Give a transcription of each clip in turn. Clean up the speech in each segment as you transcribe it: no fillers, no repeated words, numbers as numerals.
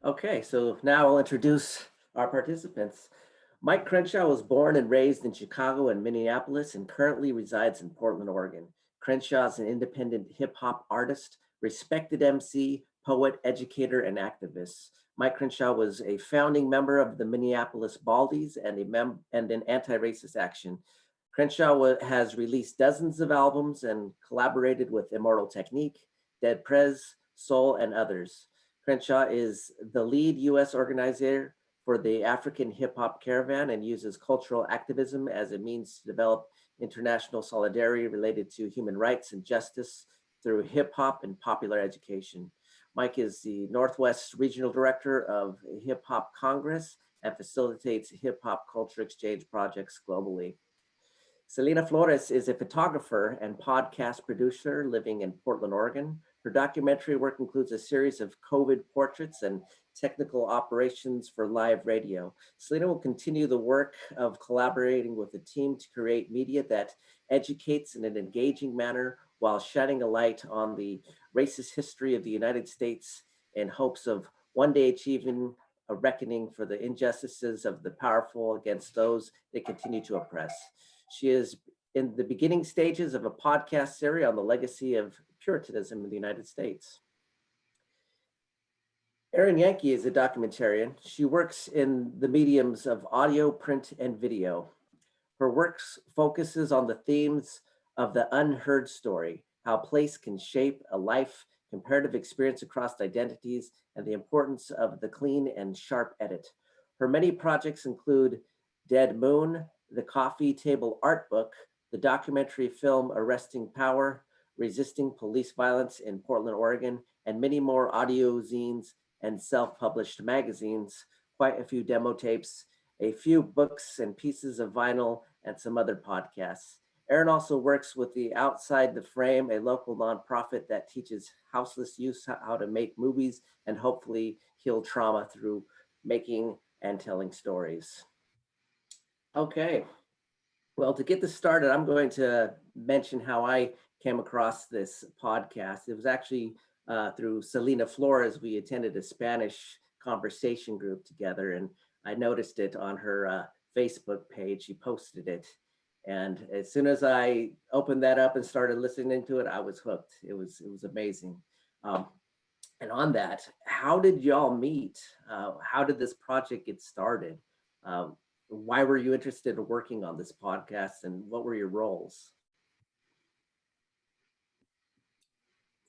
Okay, so now I'll introduce our participants. Mike Crenshaw was born and raised in Chicago and Minneapolis and currently resides in Portland, Oregon. Crenshaw is an independent hip hop artist, respected MC, poet, educator, and activist. Mike Crenshaw was a founding member of the Minneapolis Baldies and and an anti-racist action. Crenshaw has released dozens of albums and collaborated with Immortal Technique, Dead Prez, Soul, and others. Crenshaw is the lead US organizer for the African Hip Hop Caravan and uses cultural activism as a means to develop international solidarity related to human rights and justice through hip hop and popular education. Mike is the Northwest Regional Director of Hip Hop Congress and facilitates hip hop culture exchange projects globally. Selena Flores is a photographer and podcast producer living in Portland, Oregon. Her documentary work includes a series of COVID portraits and technical operations for live radio. Selena will continue the work of collaborating with the team to create media that educates in an engaging manner while shining a light on the racist history of the United States in hopes of one day achieving a reckoning for the injustices of the powerful against those they continue to oppress. She is in the beginning stages of a podcast series on the legacy of Puritanism in the United States. Erin Yankee is a documentarian. She works in the mediums of audio, print, and video. Her work focuses on the themes of the unheard story, how place can shape a life, comparative experience across identities, and the importance of the clean and sharp edit. Her many projects include Dead Moon, the Coffee Table Art Book, the documentary film Arresting Power, Resisting Police Violence in Portland, Oregon, and many more audio zines and self-published magazines, quite a few demo tapes, a few books and pieces of vinyl, and some other podcasts. Erin also works with the Outside the Frame, a local nonprofit that teaches houseless youth how to make movies and hopefully heal trauma through making and telling stories. Okay, well, to get this started, I'm going to mention how I came across this podcast. It was actually through Selena Flores. We attended a Spanish conversation group together, and I noticed it on her Facebook page. She posted it. And as soon as I opened that up and started listening to it, I was hooked. It was amazing. Um, and on that, how did y'all meet? How did this project get started? Um, why were you interested in working on this podcast, and what were your roles?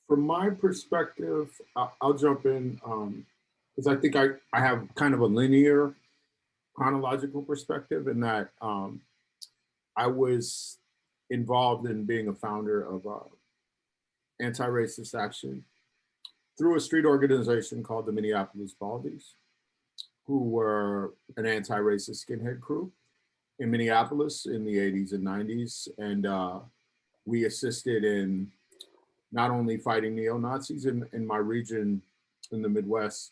From my perspective, I'll jump in because I think I have kind of a linear chronological perspective in that I was involved in being a founder of anti-racist action through a street organization called the Minneapolis Baldies, who were an anti-racist skinhead crew in Minneapolis in the 80s and 90s. And we assisted in not only fighting neo-Nazis in my region in the Midwest,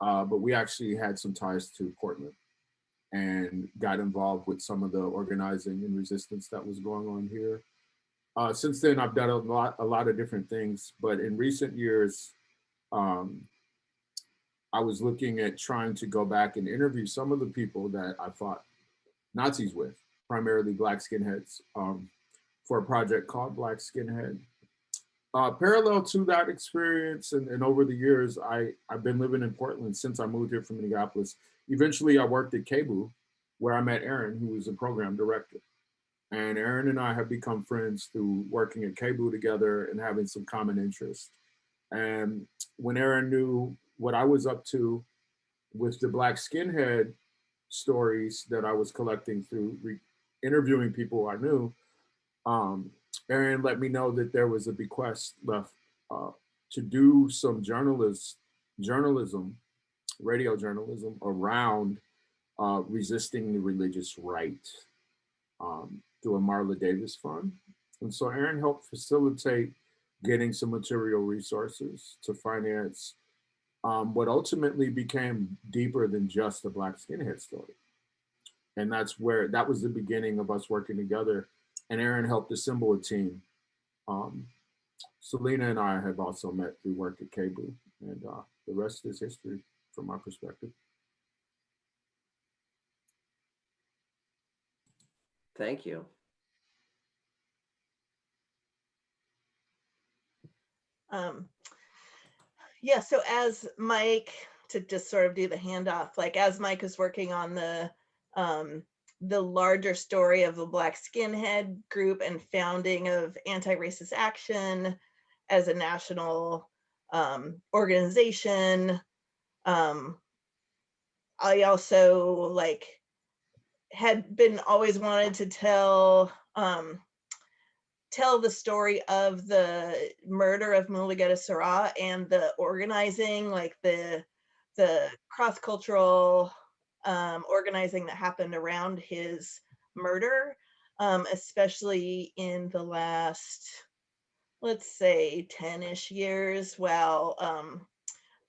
but we actually had some ties to Portland and got involved with some of the organizing and resistance that was going on here. Since then, I've done a lot of different things, but in recent years, um, I was looking at trying to go back and interview some of the people that I fought Nazis with, primarily Black skinheads, for a project called Black Skinhead. Parallel to that experience, and over the years, I've been living in Portland since I moved here from Minneapolis. Eventually, I worked at KBOO, where I met Erin, who was a program director. And Erin and I have become friends through working at KBOO together and having some common interests. And when Erin knew what I was up to with the Black Skinhead stories that I was collecting through interviewing people I knew, um, Erin let me know that there was a bequest left uh, to do some journalism, radio journalism around resisting the religious right through a Marla Davis Fund. And so Erin helped facilitate getting some material resources to finance what ultimately became deeper than just a Black skinhead story. And that was the beginning of us working together. And Erin helped assemble a team. Um, Selena and I have also met through work at KBOO, and the rest is history. from our perspective. Thank you. Yeah, so as Mike, to just sort of do the handoff, like as Mike is working on the larger story of the Black Skinhead group and founding of Anti-Racist Action as a national organization, I also like had been always wanted to tell the story of the murder of Mulugeta Sarah and the organizing, like the cross-cultural organizing that happened around his murder, especially in the last, let's say, 10-ish years, while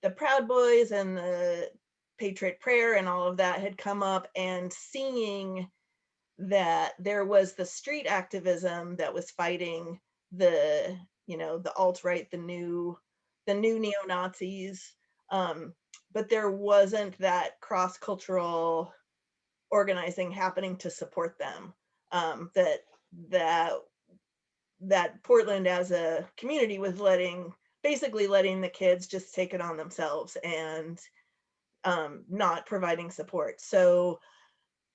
the Proud Boys and the Patriot Prayer and all of that had come up, and seeing that there was the street activism that was fighting the, the alt-right, the new neo-Nazis, but there wasn't that cross-cultural organizing happening to support them. That Portland as a community was basically letting the kids just take it on themselves and not providing support. So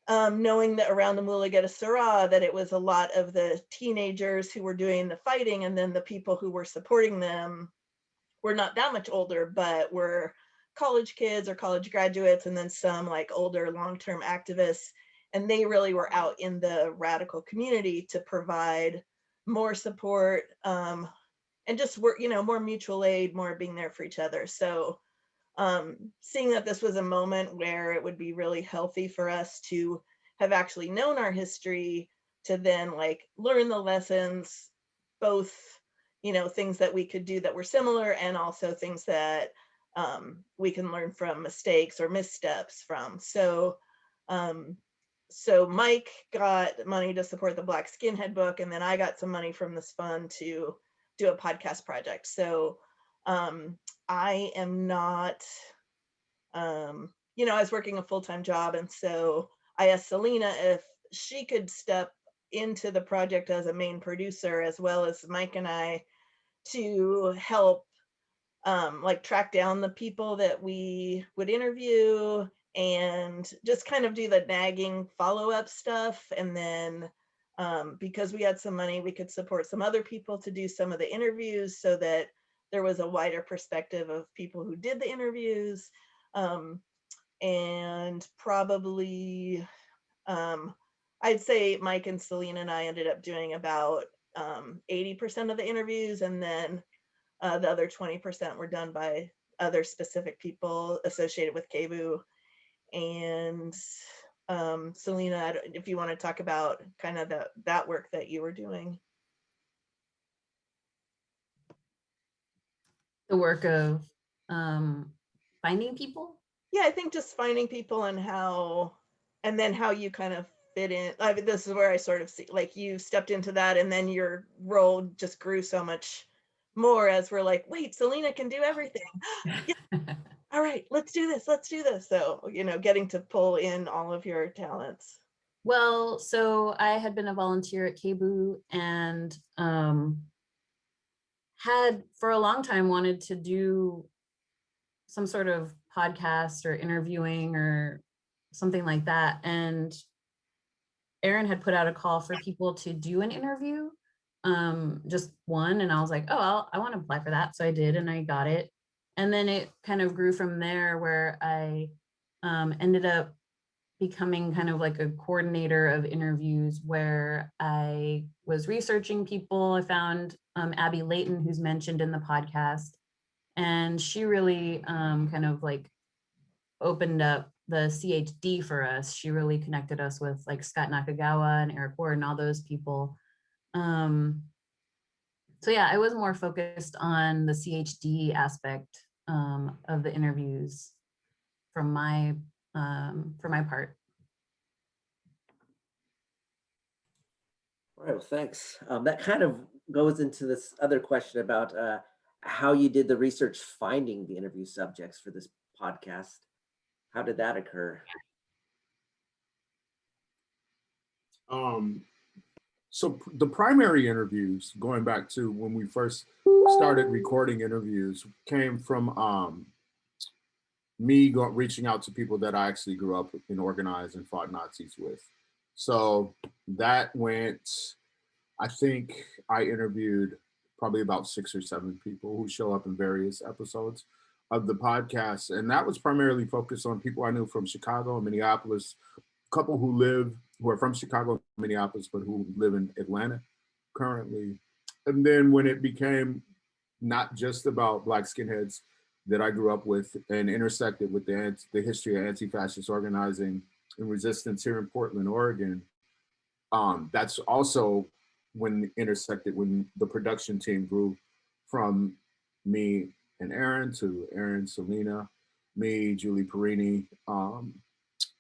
knowing that around the Mulugeta Sarah, that it was a lot of the teenagers who were doing the fighting, and then the people who were supporting them were not that much older, but were college kids or college graduates, and then some like older long-term activists. And they really were out in the radical community to provide more support and just work, more mutual aid, more being there for each other. So seeing that this was a moment where it would be really healthy for us to have actually known our history, to then like learn the lessons, both, things that we could do that were similar, and also things that we can learn from mistakes or missteps from. So Mike got money to support the Black Skinhead book, and then I got some money from this fund to do a podcast project. So I am not, I was working a full-time job, and so I asked Selena if she could step into the project as a main producer, as well as Mike and I, to help like track down the people that we would interview and just kind of do the nagging follow-up stuff. And then because we had some money, we could support some other people to do some of the interviews, so that there was a wider perspective of people who did the interviews. And probably, I'd say Mike and Selena and I ended up doing about 80% of the interviews, and then the other 20% were done by other specific people associated with KBOO. And Selena, if you want to talk about kind of that work that you were doing. The work of finding people? Yeah, I think just finding people, and then how you kind of fit in. I mean, this is where I sort of see, like, you stepped into that, and then your role just grew so much more as we're like, wait, Selena can do everything. Yeah. All right, let's do this. So, getting to pull in all of your talents. Well, so I had been a volunteer at KBOO, and had for a long time wanted to do some sort of podcast or interviewing or something like that. And Aaron had put out a call for people to do an interview, just one. And I was like, oh, I want to apply for that. So I did, and I got it. And then it kind of grew from there, where I ended up becoming kind of like a coordinator of interviews, where I was researching people. I found Abby Layton, who's mentioned in the podcast, and she really kind of like opened up the CHD for us. She really connected us with like Scott Nakagawa and Eric Ward and all those people. So yeah, I was more focused on the CHD aspect of the interviews for my part. All right, well, thanks. That kind of goes into this other question about how you did the research finding the interview subjects for this podcast. How did that occur? The primary interviews, going back to when we first started recording interviews, came from reaching out to people that I actually grew up and organized and fought Nazis with. So that went, I think I interviewed probably about 6 or 7 people who show up in various episodes of the podcast. And that was primarily focused on people I knew from Chicago and Minneapolis, a couple who are from Chicago and Minneapolis, but who live in Atlanta currently. And then when it became not just about Black skinheads that I grew up with and intersected with the history of anti-fascist organizing and resistance here in Portland, Oregon, that's also when the production team grew from me and Aaron to Aaron, Selena, me, Julie Perini,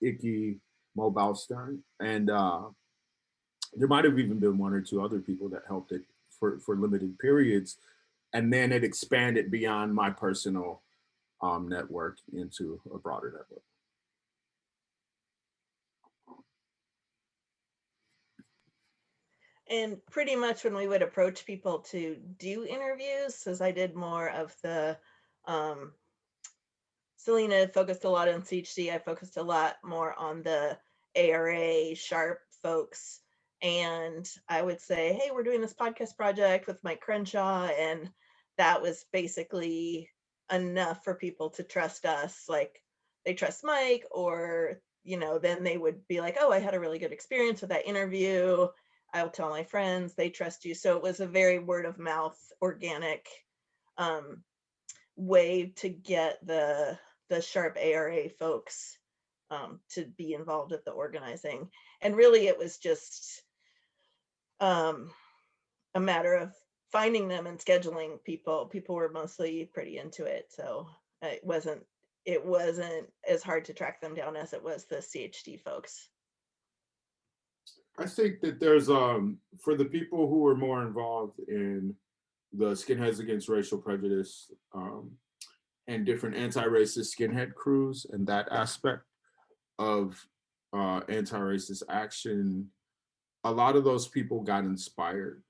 Icky, Mo Balstern, and there might have even been 1 or 2 other people that helped it for limited periods. And then it expanded beyond my personal network into a broader network. And pretty much when we would approach people to do interviews, since I did more of the, Selena focused a lot on CHC, I focused a lot more on the ARA, SHARP folks. And I would say, hey, we're doing this podcast project with Mike Crenshaw. And that was basically enough for people to trust us. Like they trust Mike, or, then they would be like, oh, I had a really good experience with that interview. I'll tell my friends, they trust you. So it was a very word of mouth, organic way to get the SHARP ARA folks to be involved with the organizing. And really it was just a matter of finding them and scheduling people. People were mostly pretty into it. So it wasn't as hard to track them down as it was the CHD folks. I think that there's for the people who are more involved in the Skinheads Against Racial Prejudice and different anti-racist skinhead crews and that aspect of anti-racist action, a lot of those people got inspired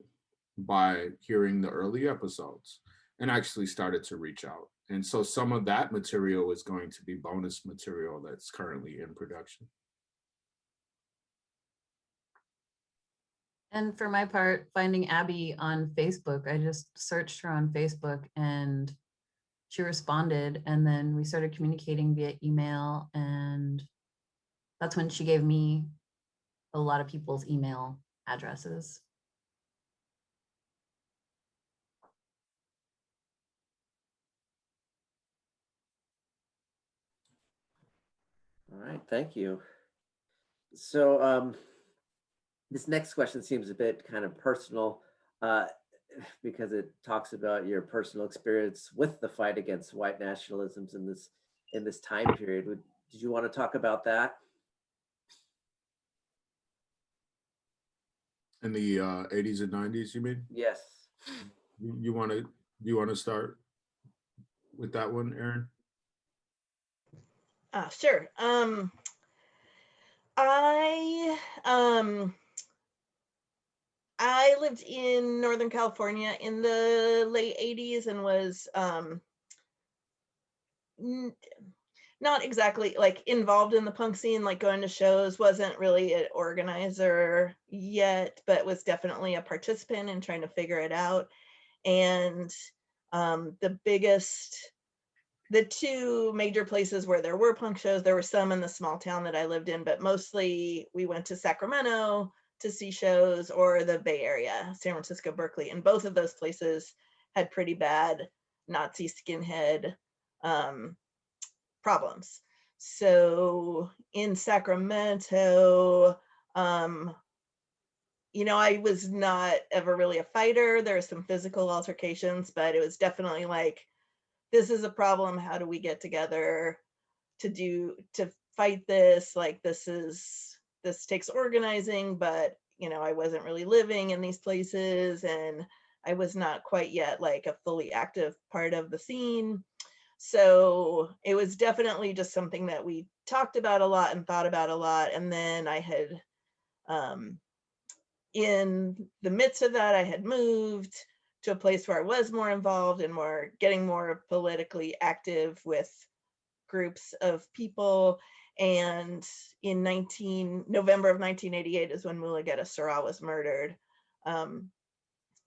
by hearing the early episodes and actually started to reach out. And so some of that material is going to be bonus material that's currently in production. And for my part, finding Abby on Facebook, I just searched her on Facebook and she responded, and then we started communicating via email, and that's when she gave me a lot of people's email addresses. All right, thank you. So this next question seems a bit kind of personal because it talks about your personal experience with the fight against white nationalisms in this time period. Did you want to talk about that? In the 80s and 90s, you mean? Yes. You want to start with that one, Aaron? Sure. I lived in Northern California in the late 80s and was not exactly like involved in the punk scene, like going to shows, wasn't really an organizer yet, but was definitely a participant in trying to figure it out. And the 2 major places where there were punk shows, there were some in the small town that I lived in, but mostly we went to Sacramento to see shows, or the Bay Area, San Francisco, Berkeley. And both of those places had pretty bad Nazi skinhead problems. So in Sacramento, I was not ever really a fighter. There were some physical altercations, but it was definitely like, this is a problem. How do we get together to fight this? Like, this takes organizing, but I wasn't really living in these places and I was not quite yet like a fully active part of the scene. So it was definitely just something that we talked about a lot and thought about a lot. And then I had, in the midst of that, I had moved to a place where I was more involved and getting more politically active with groups of people. And in November of 1988 is when Mulugeta Seraw was murdered.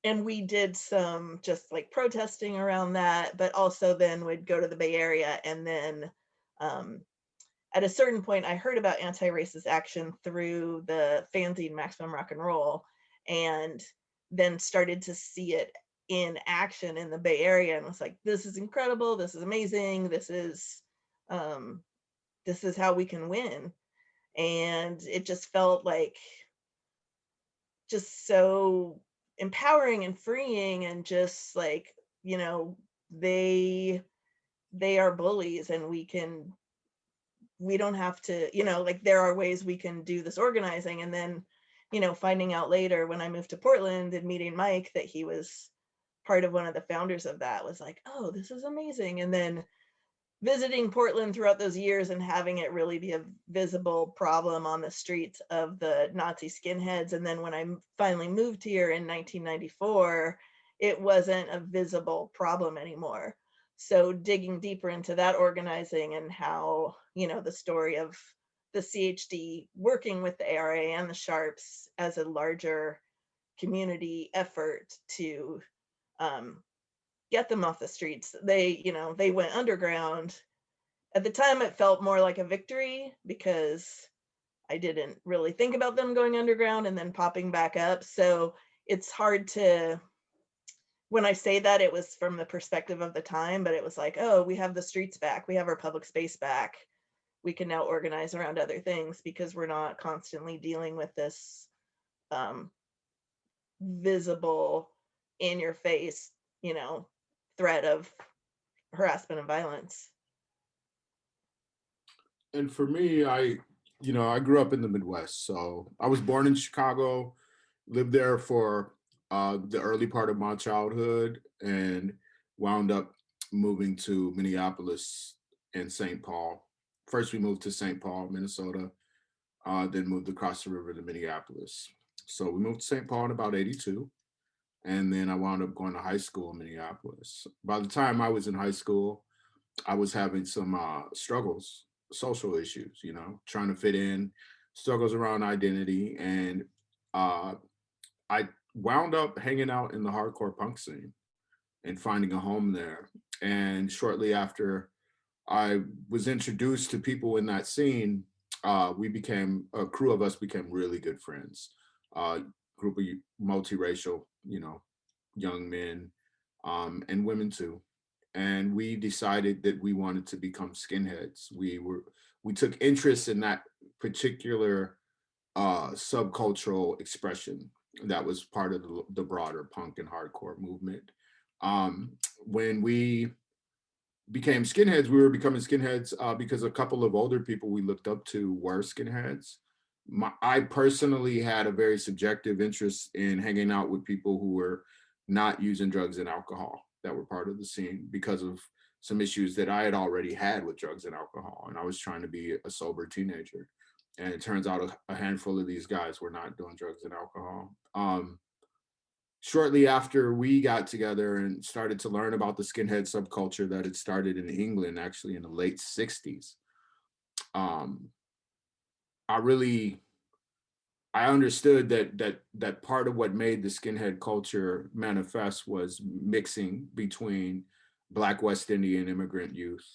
And we did some just like protesting around that, but also then would go to the Bay Area. And then at a certain point, I heard about anti-racist action through the fanzine Maximum Rock and Roll, and then started to see it in action in the Bay Area, and was like, this is incredible, this is amazing, this is how we can win. And it just felt like just so empowering and freeing, and just like, you know, they are bullies, and we don't have to, you know, like there are ways we can do this organizing. And then, you know, finding out later when I moved to Portland and meeting Mike that he was part of one of the founders of that, was like, oh, this is amazing. And then visiting Portland throughout those years and having it really be a visible problem on the streets of the Nazi skinheads. And then when I finally moved here in 1994, it wasn't a visible problem anymore. So digging deeper into that organizing and how, you know, the story of the CHD working with the ARA and the Sharps as a larger community effort to get them off the streets. They, you know, they went underground. At the time, it felt more like a victory because I didn't really think about them going underground and then popping back up. So it's hard to, when I say that, it was from the perspective of the time, but it was like, oh, we have the streets back. We have our public space back. We can now organize around other things because we're not constantly dealing with this visible, in your face, you know, threat of harassment and violence. And for me, I grew up in the Midwest. So I was born in Chicago, lived there for the early part of my childhood, and wound up moving to Minneapolis and St. Paul. First, we moved to St. Paul, Minnesota, then moved across the river to Minneapolis. So we moved to St. Paul in about 82. And then I wound up going to high school in Minneapolis. By the time I was in high school, I was having some struggles, social issues, you know, trying to fit in, struggles around identity. And I wound up hanging out in the hardcore punk scene and finding a home there. And shortly after I was introduced to people in that scene, a crew of us became really good friends. Group of multiracial, you know, young men and women too. And we decided that we wanted to become skinheads. We took interest in that particular subcultural expression that was part of the broader punk and hardcore movement. When we became skinheads, we were becoming skinheads because a couple of older people we looked up to were skinheads. I personally had a very subjective interest in hanging out with people who were not using drugs and alcohol, that were part of the scene, because of some issues that I had already had with drugs and alcohol. And I was trying to be a sober teenager. And it turns out a handful of these guys were not doing drugs and alcohol. Shortly after we got together and started to learn about the skinhead subculture that had started in England, actually in the late 60s, I understood that part of what made the skinhead culture manifest was mixing between Black West Indian immigrant youth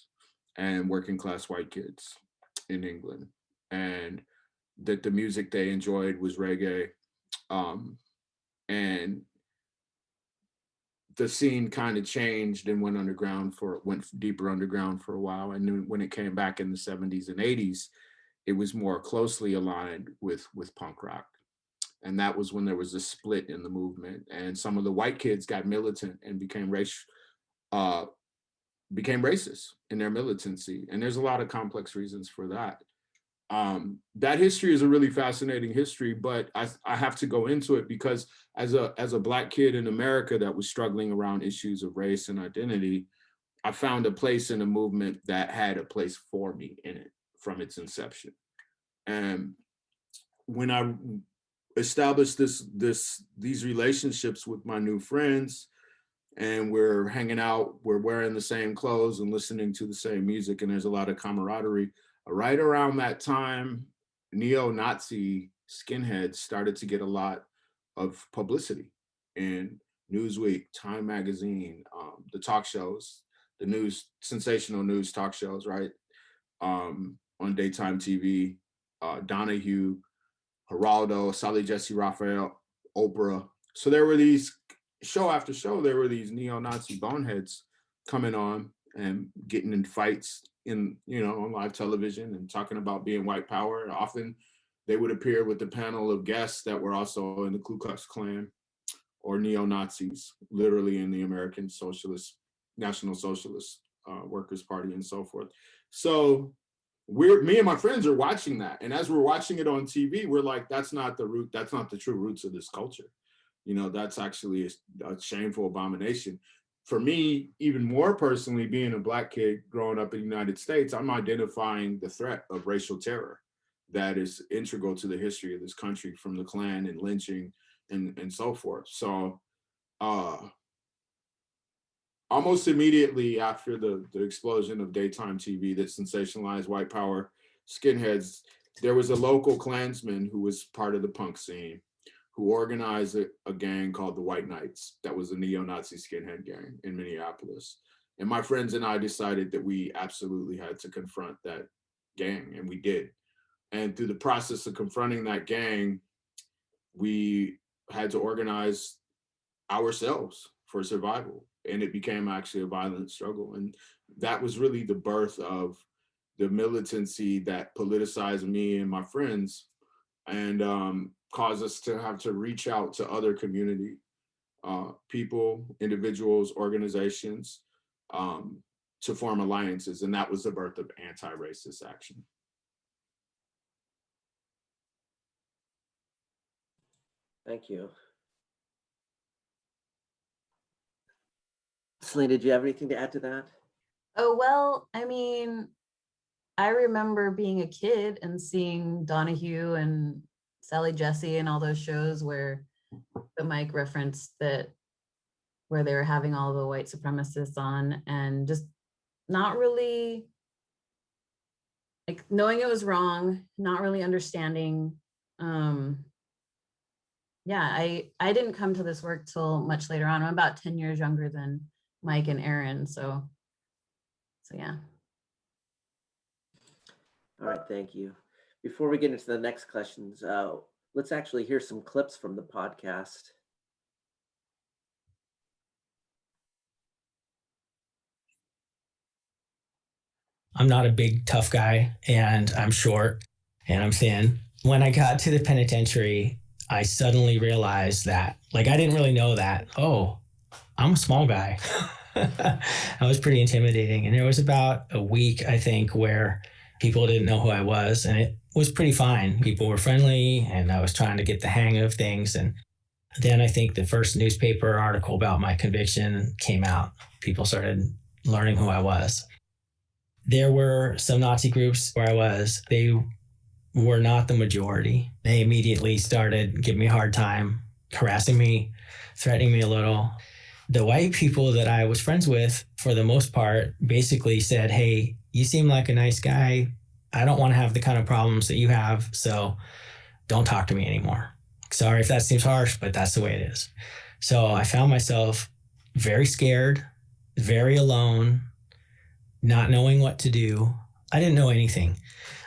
and working class white kids in England, and that the music they enjoyed was reggae, and the scene kind of changed and went deeper underground for a while. And then when it came back in the 70s and 80s, it was more closely aligned with punk rock. And that was when there was a split in the movement. And some of the white kids got militant and became racist in their militancy. And there's a lot of complex reasons for that. That history is a really fascinating history, but I have to go into it because as a Black kid in America that was struggling around issues of race and identity, I found a place in a movement that had a place for me in it from its inception. And when I established these relationships with my new friends, and we're hanging out, we're wearing the same clothes and listening to the same music, and there's a lot of camaraderie. Right around that time, neo-Nazi skinheads started to get a lot of publicity in Newsweek, Time Magazine, the talk shows, the news, sensational news talk shows, right? On daytime TV, Donahue, Geraldo, Sally Jesse Raphael, Oprah. So there were these, show after show, there were these neo-Nazi boneheads coming on and getting in fights in, on live television and talking about being white power. Often they would appear with a panel of guests that were also in the Ku Klux Klan or neo-Nazis, literally in the American Socialist, National Socialist Workers' Party and so forth. So me and my friends are watching that. And as we're watching it on TV, we're like, that's not the true roots of this culture. That's actually a shameful abomination. For me, even more personally, being a Black kid growing up in the United States, I'm identifying the threat of racial terror that is integral to the history of this country, from the Klan and lynching and so forth. So almost immediately after the explosion of daytime TV that sensationalized white power skinheads, there was a local Klansman who was part of the punk scene, who organized a gang called the White Knights. That was a neo-Nazi skinhead gang in Minneapolis. And my friends and I decided that we absolutely had to confront that gang, and we did. And through the process of confronting that gang, we had to organize ourselves for survival. And it became actually a violent struggle. And that was really the birth of the militancy that politicized me and my friends, and caused us to have to reach out to other community people, individuals, organizations, to form alliances. And that was the birth of Anti-Racist Action. Thank you. Celine, did you have anything to add to that? Oh, well, I mean, I remember being a kid and seeing Donahue and Sally Jesse and all those shows where the Mike referenced that, where they were having all the white supremacists on, and just not really, like, knowing it was wrong, not really understanding. Yeah, I didn't come to this work till much later on. I'm about 10 years younger than Mike and Aaron, so yeah. All right, thank you. Before we get into the next questions, let's actually hear some clips from the podcast. I'm not a big, tough guy, and I'm short and I'm thin. When I got to the penitentiary, I suddenly realized that, like, I didn't really know that, oh, I'm a small guy. I was pretty intimidating. And there was about a week, I think, where people didn't know who I was, and it was pretty fine. People were friendly, and I was trying to get the hang of things. And then I think the first newspaper article about my conviction came out. People started learning who I was. There were some Nazi groups where I was. They were not the majority. They immediately started giving me a hard time, harassing me, threatening me a little. The white people that I was friends with, for the most part, basically said, hey, you seem like a nice guy. I don't want to have the kind of problems that you have, so don't talk to me anymore. Sorry if that seems harsh, but that's the way it is. So I found myself very scared, very alone, not knowing what to do. I didn't know anything.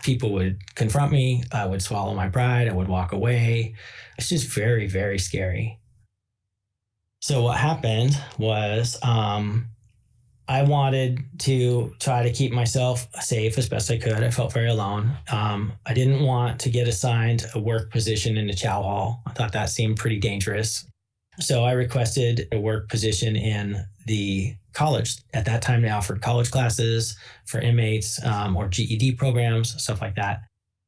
People would confront me. I would swallow my pride. I would walk away. It's just very, very scary. So what happened was I wanted to try to keep myself safe as best I could. I felt very alone. I didn't want to get assigned a work position in the chow hall. I thought that seemed pretty dangerous. So I requested a work position in the college. At that time, they offered college classes for inmates or GED programs, stuff like that.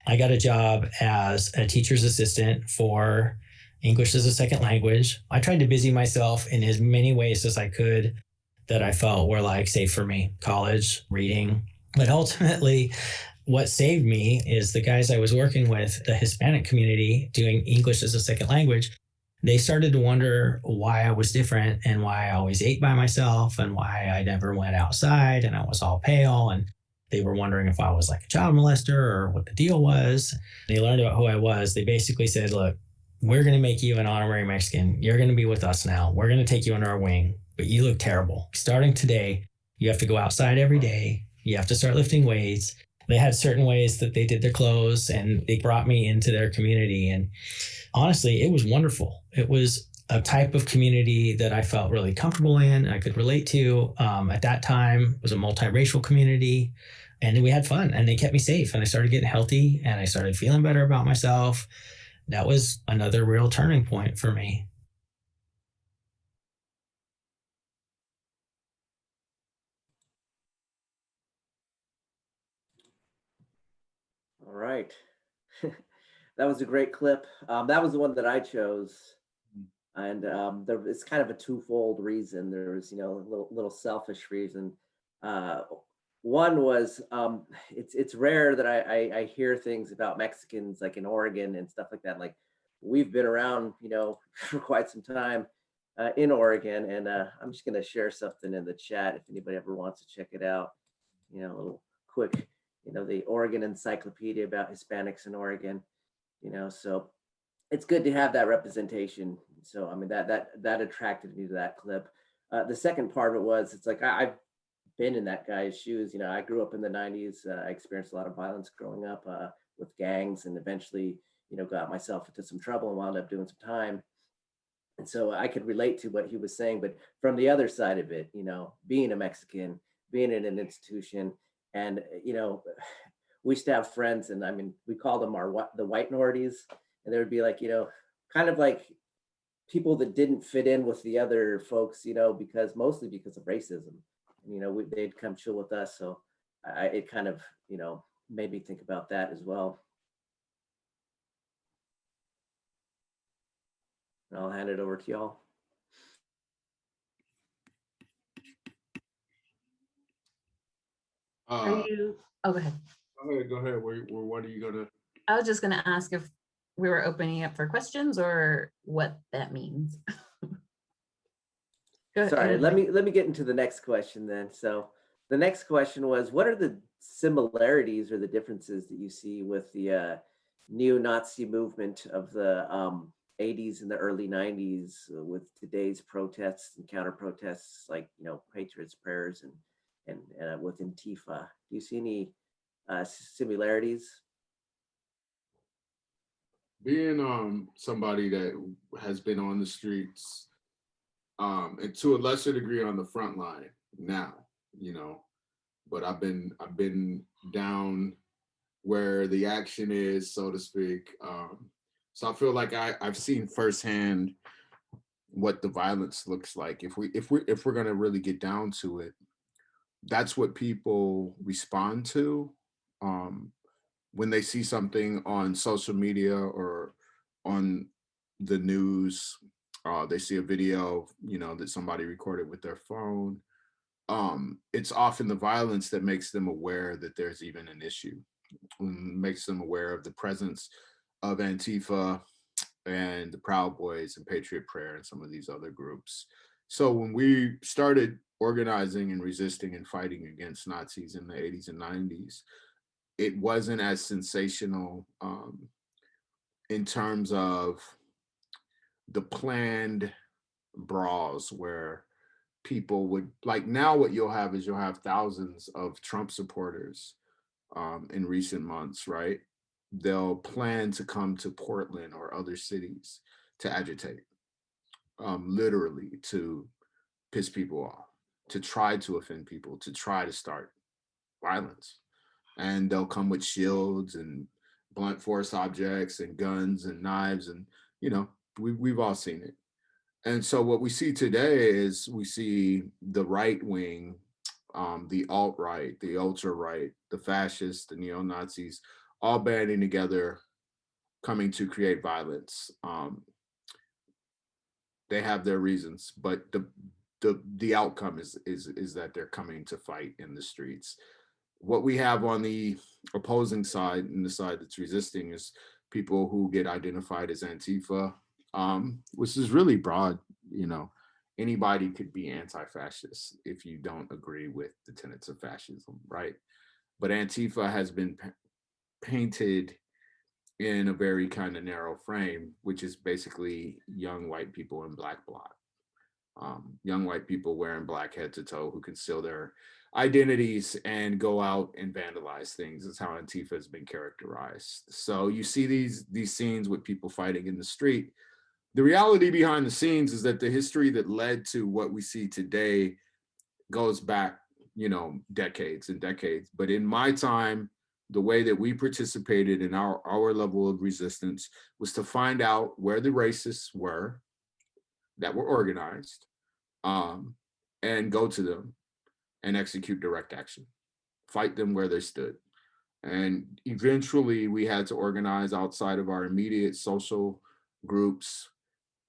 I got a job as a teacher's assistant for English as a second language. I tried to busy myself in as many ways as I could that I felt were like safe for me: college, reading. But ultimately, what saved me is the guys I was working with, the Hispanic community doing English as a second language. They started to wonder why I was different and why I always ate by myself and why I never went outside and I was all pale. And they were wondering if I was like a child molester or what the deal was. They learned about who I was. They basically said, look, we're going to make you an honorary Mexican. You're going to be with us now. We're going to take you under our wing, but you look terrible. Starting today, you have to go outside every day. You have to start lifting weights. They had certain ways that they did their clothes, and they brought me into their community. And honestly, it was wonderful. It was a type of community that I felt really comfortable in, I could relate to. At that time, it was a multiracial community, and we had fun, and they kept me safe, and I started getting healthy, and I started feeling better about myself. That was another real turning point for me. All right. That was a great clip. That was the one that I chose. And it's kind of a twofold reason. There was, a little selfish reason. Uh, One was it's rare that I hear things about Mexicans like in Oregon and stuff like that. Like we've been around, for quite some time in Oregon, and I'm just gonna share something in the chat if anybody ever wants to check it out. A little quick, the Oregon Encyclopedia about Hispanics in Oregon. So it's good to have that representation. So I mean that attracted me to that clip. The second part of it was it's like I've been in that guy's shoes. I grew up in the '90s. I experienced a lot of violence growing up with gangs, and eventually got myself into some trouble and wound up doing some time. And so I could relate to what he was saying, but from the other side of it, being a Mexican, being in an institution, and we used to have friends, and I mean, we called them the white minorities, and there would be like, kind of like people that didn't fit in with the other folks, because mostly because of racism. And, they'd come chill with us, so it kind of, made me think about that as well. And I'll hand it over to y'all. Are you? Oh, go ahead. Go ahead. What are you gonna? I was just going to ask if we were opening up for questions or what that means. Sorry, let me get into the next question then. So the next question was, what are the similarities or the differences that you see with the neo-Nazi movement of the 80s and the early 90s with today's protests and counter protests like Patriots Prayers and with Antifa? Do you see any similarities? Being somebody that has been on the streets, and to a lesser degree on the front line now, but I've been down where the action is, so to speak. So I feel like I've seen firsthand what the violence looks like. If we're gonna really get down to it, that's what people respond to when they see something on social media or on the news. They see a video, that somebody recorded with their phone. It's often the violence that makes them aware that there's even an issue, makes them aware of the presence of Antifa and the Proud Boys and Patriot Prayer and some of these other groups. So when we started organizing and resisting and fighting against Nazis in the 80s and 90s, it wasn't as sensational in terms of the planned brawls where people would, like, now what you'll have is you'll have thousands of Trump supporters in recent months, right? They'll plan to come to Portland or other cities to agitate, literally to piss people off, to try to offend people, to try to start violence. And they'll come with shields and blunt force objects and guns and knives, and we've all seen it. And so what we see today is we see the right wing, the alt-right, the ultra-right, the fascists, the neo-Nazis, all banding together, coming to create violence. They have their reasons, but the the outcome is that they're coming to fight in the streets. What we have on the opposing side and the side that's resisting is people who get identified as Antifa, which is really broad. You know, anybody could be anti-fascist if you don't agree with the tenets of fascism, right? But Antifa has been painted in a very kind of narrow frame, which is basically young white people in black bloc. Young white people wearing black head to toe who conceal their identities and go out and vandalize things. That's how Antifa has been characterized. So you see these scenes with people fighting in the street. The reality behind the scenes is that the history that led to what we see today goes back, you know, decades and decades. But in my time, the way that we participated in our level of resistance was to find out where the racists were that were organized, and go to them and execute direct action, fight them where they stood. And eventually we had to organize outside of our immediate social groups,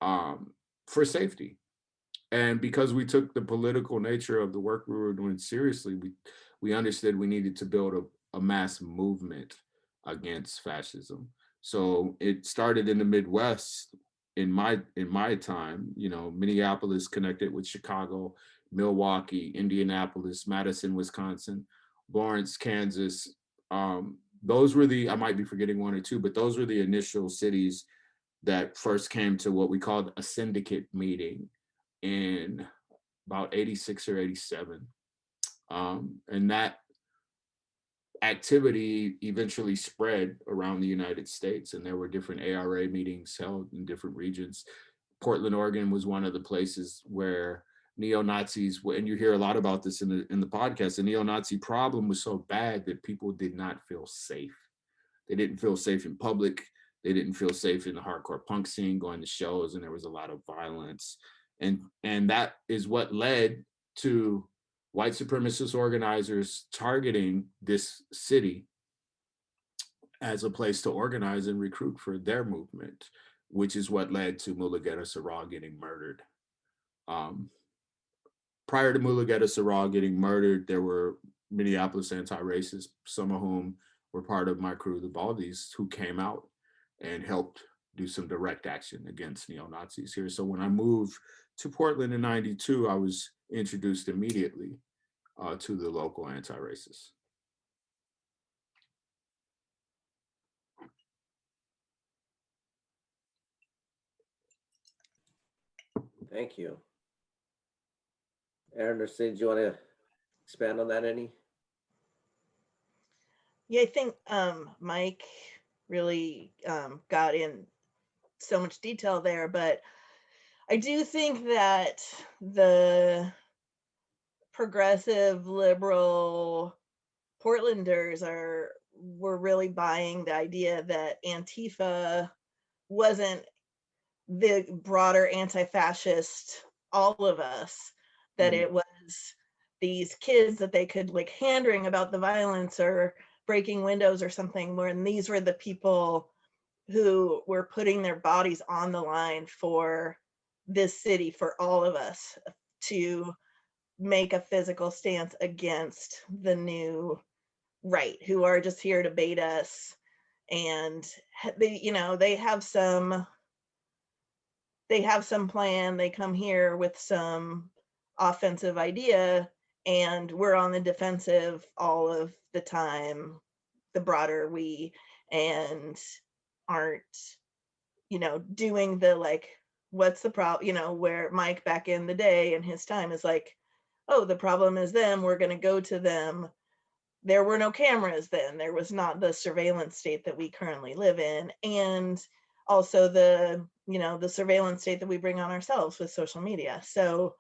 for safety. And because we took the political nature of the work we were doing seriously, we understood we needed to build a mass movement against fascism. So it started in the Midwest in my time. You know, Minneapolis connected with Chicago, Milwaukee, Indianapolis, Madison, Wisconsin, Lawrence, Kansas. Those were I might be forgetting one or two, but those were the initial cities that first came to what we called a syndicate meeting in about 86 or 87. And that activity eventually spread around the United States, and there were different ARA meetings held in different regions. Portland, Oregon was one of the places where neo-Nazis, and you hear a lot about this in the podcast, the neo-Nazi problem was so bad that people did not feel safe. They didn't feel safe in public. They didn't feel safe in the hardcore punk scene, going to shows, and there was a lot of violence. And that is what led to white supremacist organizers targeting this city as a place to organize and recruit for their movement, which is what led to Mulugeta Seraw getting murdered. Prior to Mulugeta Seraw getting murdered, there were Minneapolis anti-racists, some of whom were part of my crew, the Baldies, who came out and helped do some direct action against neo-Nazis here. So when I moved to Portland in '92, I was introduced immediately to the local anti-racists. Thank you. Aaron or Sid, do you want to expand on that any? Yeah, I think Mike really got in so much detail there, but I do think that the progressive liberal Portlanders were really buying the idea that Antifa wasn't the broader anti-fascist, all of us, that it was these kids that they could like hand wring about the violence or breaking windows or something, when these were the people who were putting their bodies on the line for this city, for all of us, to make a physical stance against the new right, who are just here to bait us. And they, you know, they have some plan. They come here with some offensive idea, and we're on the defensive all of the time, the broader we, and aren't, you know, doing the like, what's the problem, you know, where Mike back in the day in his time is like, oh, the problem is them, we're going to go to them. There were no cameras then. There was not the surveillance state that we currently live in. And also the, you know, the surveillance state that we bring on ourselves with social media. So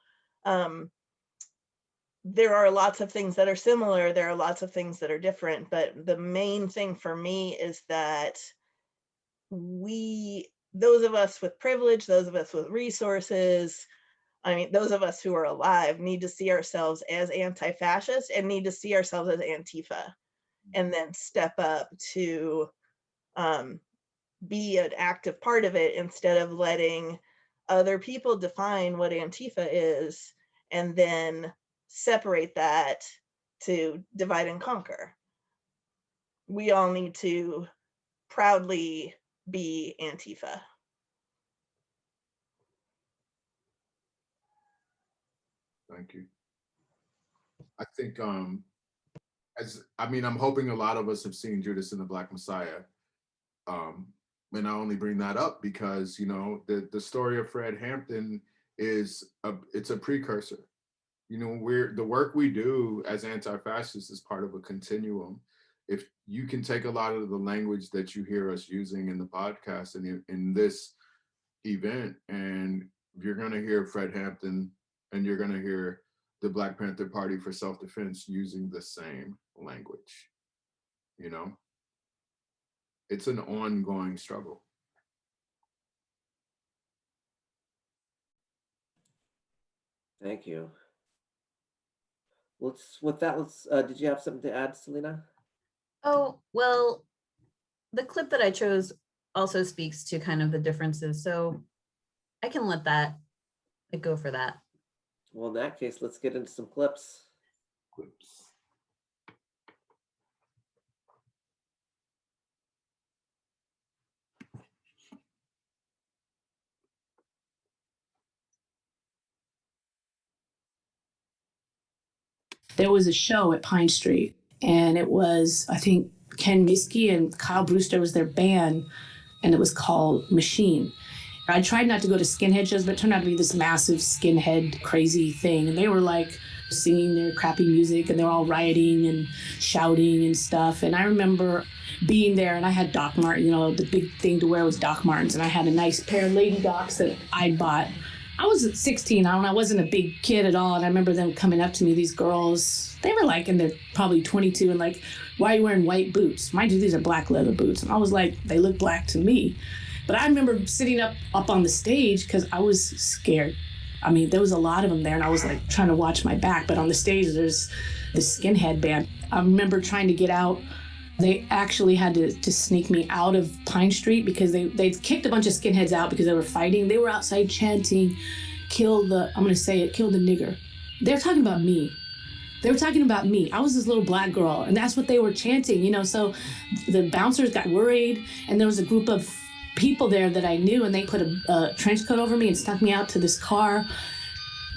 there are lots of things that are similar. There are lots of things that are different. But the main thing for me is that those of us with privilege, those of us with resources, I mean, those of us who are alive need to see ourselves as anti-fascist and need to see ourselves as Antifa, and then step up to be an active part of it instead of letting other people define what Antifa is and then separate that to divide and conquer. We all need to proudly be Antifa. Thank you. I think I'm hoping a lot of us have seen Judas and the Black Messiah. And I only bring that up because, you know, the story of Fred Hampton it's a precursor. You know, the work we do as anti-fascists is part of a continuum. If you can take a lot of the language that you hear us using in the podcast and in this event, and you're going to hear Fred Hampton and you're going to hear the Black Panther Party for Self-Defense using the same language, you know? It's an ongoing struggle. Thank you. With that, did you have something to add, Selena? Oh, well, the clip that I chose also speaks to kind of the differences. So I can let that go for that. Well, in that case, let's get into some clips. There was a show at Pine Street, and it was, I think, Ken Miski and Kyle Brewster was their band, and it was called Machine. I tried not to go to skinhead shows, but it turned out to be this massive skinhead crazy thing. And they were like singing their crappy music, and they were all rioting and shouting and stuff. And I remember being there, and I had Doc Martens, you know, the big thing to wear was Doc Martens. And I had a nice pair of Lady Docs that I'd bought. I was 16, I wasn't a big kid at all. And I remember them coming up to me, these girls, they were like in their probably 22 and like, why are you wearing white boots? Mind you, these are black leather boots. And I was like, they look black to me. But I remember sitting up on the stage because I was scared. I mean, there was a lot of them there and I was like trying to watch my back. But on the stage, there's the skinhead band. I remember trying to get out. They actually had to sneak me out of Pine Street because they'd kicked a bunch of skinheads out because they were fighting. They were outside chanting, kill the nigger. They're talking about me. They were talking about me. I was this little black girl, and that's what they were chanting, you know. So the bouncers got worried, and there was a group of people there that I knew, and they put a trench coat over me and snuck me out to this car.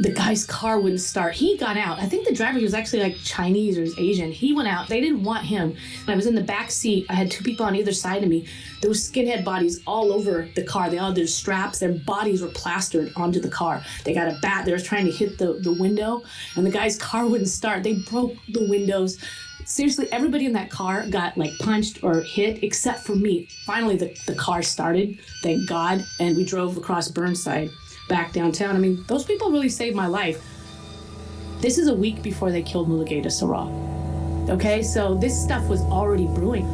The guy's car wouldn't start. He got out. I think the driver, he was actually like Chinese or Asian. He went out. They didn't want him. I was in the back seat. I had two people on either side of me. There was skinhead bodies all over the car. They all had their straps. Their bodies were plastered onto the car. They got a bat. They were trying to hit the window, and the guy's car wouldn't start. They broke the windows. Seriously, everybody in that car got like punched or hit except for me. Finally, the car started, thank God, and we drove across Burnside back downtown. I mean, those people really saved my life. This is a week before they killed Mulugeta Sarau. Okay, so this stuff was already brewing.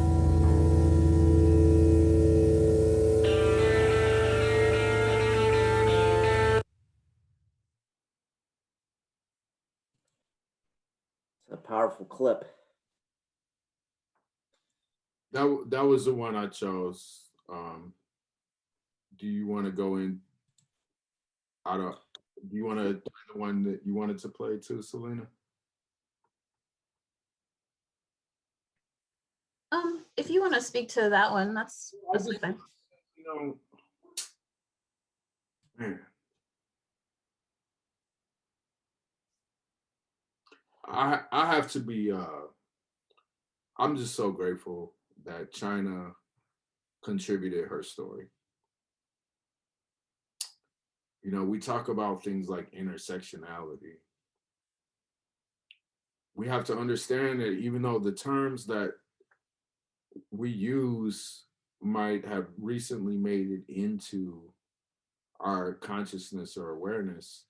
It's a powerful clip. That was the one I chose. Do you want to go in? Do you want to play the one that you wanted to play too, Selena? If you want to speak to that one, that's fine. You know, man, I have to be. I'm just so grateful that China contributed her story. You know, we talk about things like intersectionality. We have to understand that even though the terms that we use might have recently made it into our consciousness or awareness,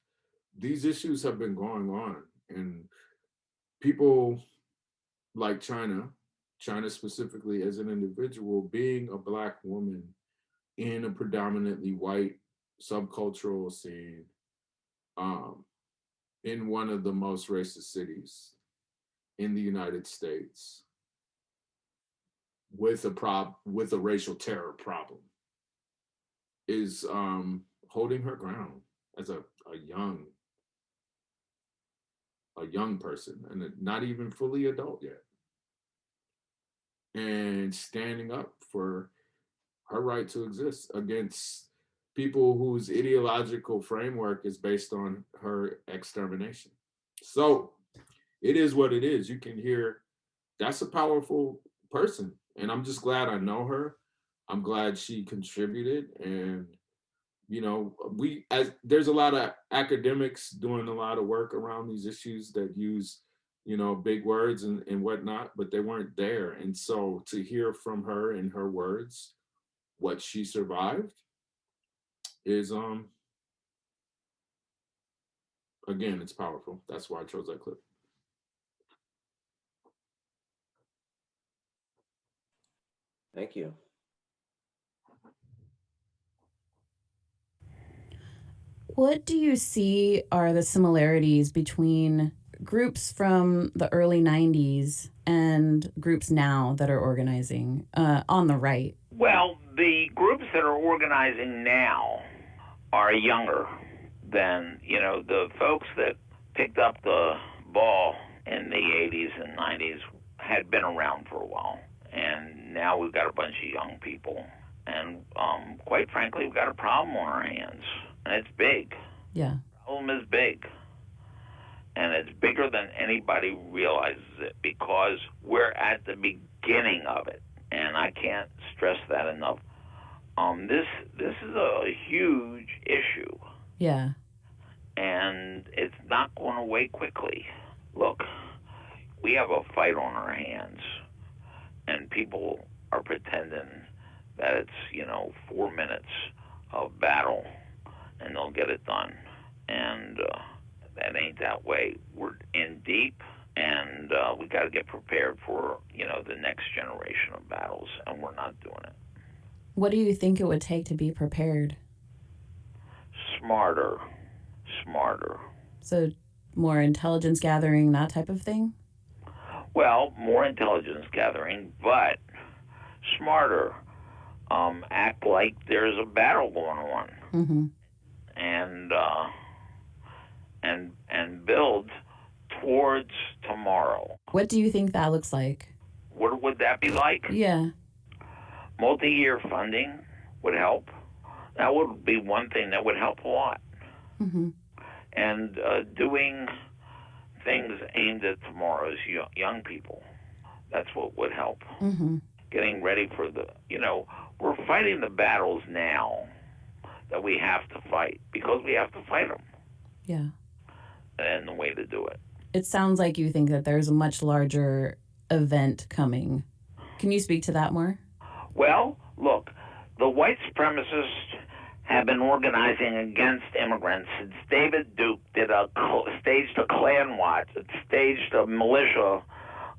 these issues have been going on. And people like China specifically as an individual, being a Black woman in a predominantly white subcultural scene, in one of the most racist cities in the United States, with a racial terror problem, is holding her ground as a young a young person and not even fully adult yet, and standing up for her right to exist against people whose ideological framework is based on her extermination. So it is what it is. You can hear that's a powerful person. And I'm just glad I know her. I'm glad she contributed. And, you know, there's a lot of academics doing a lot of work around these issues that use, you know, big words and whatnot, but they weren't there. And so to hear from her in her words what she survived is again, it's powerful. That's why I chose that clip. Thank you. What do you see are the similarities between groups from the early 90s and groups now that are organizing on the right? Well, the groups that are organizing now are younger than, you know, the folks that picked up the ball in the 80s and 90s had been around for a while. And now we've got a bunch of young people. And quite frankly, we've got a problem on our hands. And it's big. Yeah. The problem is big. And it's bigger than anybody realizes it because we're at the beginning of it. And I can't stress that enough. This is a huge issue. Yeah. And it's not going away quickly. Look, we have a fight on our hands. And people are pretending that it's, you know, 4 minutes of battle and they'll get it done. And that ain't that way. We're in deep, and we got to get prepared for, you know, the next generation of battles, and we're not doing it. What do you think it would take to be prepared? Smarter. So more intelligence gathering, that type of thing? Well, more intelligence gathering, but smarter. Act like there's a battle going on. Mm-hmm. And build towards tomorrow. What do you think that looks like? What would that be like? Yeah. Multi-year funding would help. That would be one thing that would help a lot. Mm-hmm. And doing things aimed at tomorrow's young people. That's what would help. Mm-hmm. Getting ready for we're fighting the battles now that we have to fight because we have to fight them. Yeah. And the way to do it. It sounds like you think that there's a much larger event coming. Can you speak to that more? Well, look, the white supremacists have been organizing against immigrants since David Duke staged a Klan watch, staged a militia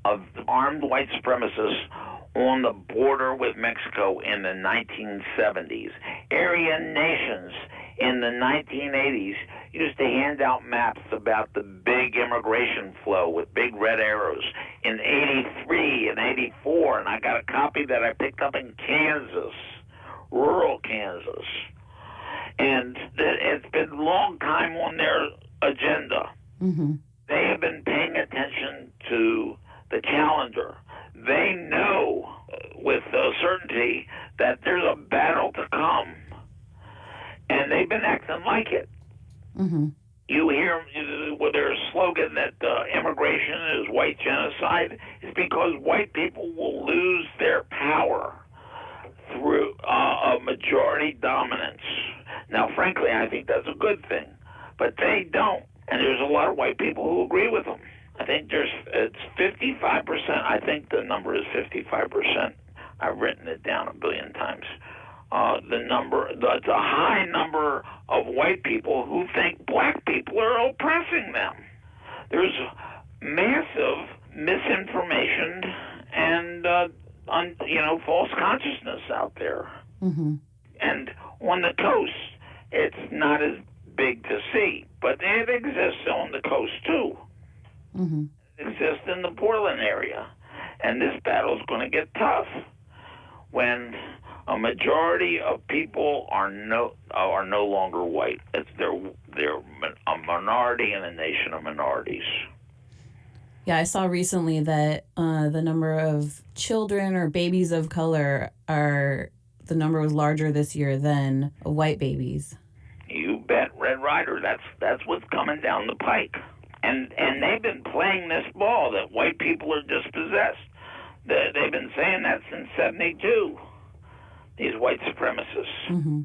of armed white supremacists on the border with Mexico in the 1970s. Aryan nations in the 1980s used to hand out maps about the big immigration flow with big red arrows in 83 and 84, and I got a copy that I picked up in Kansas, rural Kansas. And it's been a long time on their agenda. Mm-hmm. They have been paying attention to the calendar. They know with certainty that there's a battle to come. And they've been acting like it. Mm-hmm. You hear with their slogan that immigration is white genocide. It's because white people will lose their power through a majority dominance. Now, frankly, I think that's a good thing. But they don't. And there's a lot of white people who agree with them. I think it's 55%. I think the number is 55%. I've written it down a billion times. It's a high number of white people who think black people are oppressing them. There's massive misinformation and false consciousness out there. Mm-hmm. And on the coast, it's not as big to see, but it exists on the coast too. Mm-hmm. It exists in the Portland area, and this battle is going to get tough when a majority of people are no longer white. They're a minority in a nation of minorities. Yeah, I saw recently that the number of children or babies of color the number was larger this year than white babies. You bet, Red Ryder. That's what's coming down the pike. And they've been playing this ball that white people are dispossessed. They've been saying that since '72. These white supremacists. Mm-hmm.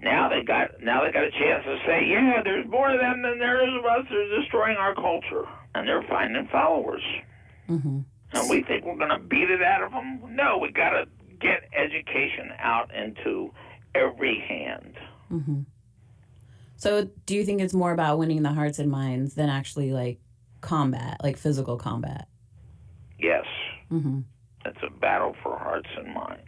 Now they got a chance to say, yeah, there's more of them than there is of us. They're destroying our culture, and they're finding followers. Mm-hmm. And we think we're going to beat it out of them? No, we got to get education out into every hand. Mm-hmm. So do you think it's more about winning the hearts and minds than actually like combat, like physical combat? Yes. Mm-hmm. It's a battle for hearts and minds.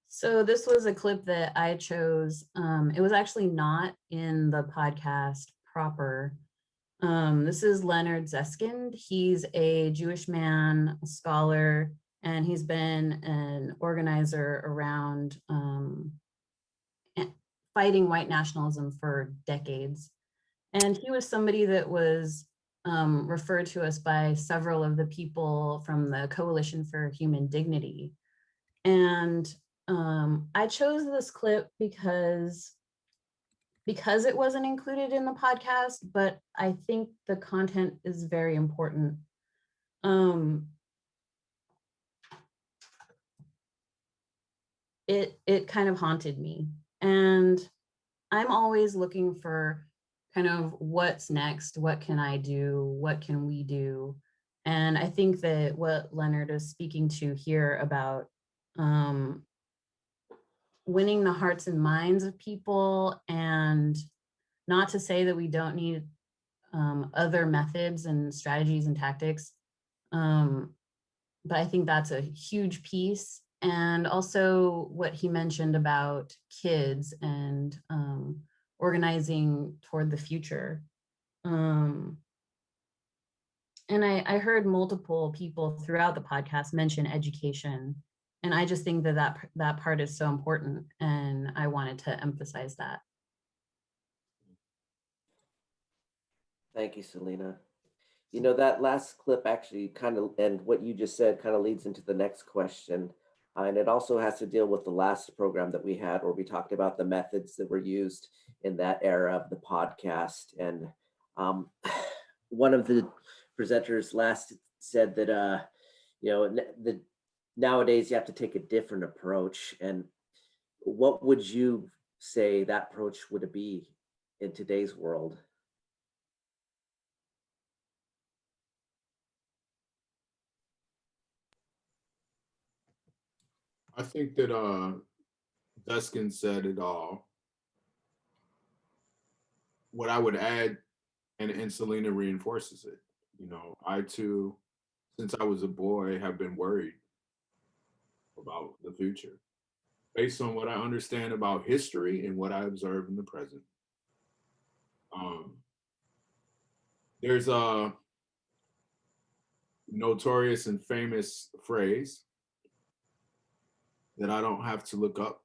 So this was a clip that I chose. It was actually not in the podcast proper. This is Leonard Zeskind. He's a Jewish man, a scholar, and he's been an organizer around fighting white nationalism for decades. And he was somebody that was referred to us by several of the people from the Coalition for Human Dignity. And I chose this clip because it wasn't included in the podcast, but I think the content is very important. It kind of haunted me, and I'm always looking for kind of what's next, what can I do, what can we do? And I think that what Leonard is speaking to here about winning the hearts and minds of people, and not to say that we don't need other methods and strategies and tactics, but I think that's a huge piece. And also what he mentioned about kids and organizing toward the future. And I heard multiple people throughout the podcast mention education. And I just think that part is so important. And I wanted to emphasize that. Thank you, Selena. You know, that last clip actually kind of, and what you just said kind of leads into the next question. And it also has to deal with the last program that we had where we talked about the methods that were used in that era of the podcast. And one of the presenters last said that, nowadays you have to take a different approach. And what would you say that approach would be in today's world? I think that Duskin said it all. What I would add, and Selena reinforces it, I too, since I was a boy, have been worried about the future based on what I understand about history and what I observe in the present. There's a notorious and famous phrase that I don't have to look up,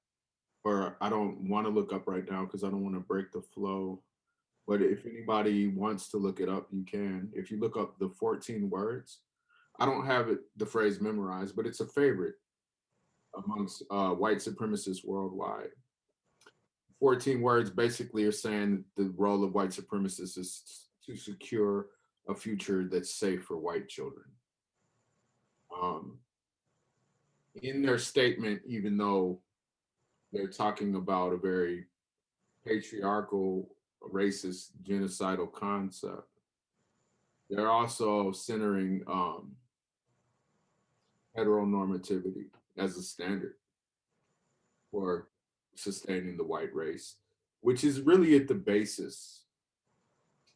or I don't want to look up right now because I don't want to break the flow. But if anybody wants to look it up, you can. If you look up the 14 words, I don't have the phrase memorized, but it's a favorite amongst white supremacists worldwide. 14 words basically are saying the role of white supremacists is to secure a future that's safe for white children. In their statement, even though they're talking about a very patriarchal, racist, genocidal concept, they're also centering heteronormativity as a standard for sustaining the white race, which is really at the basis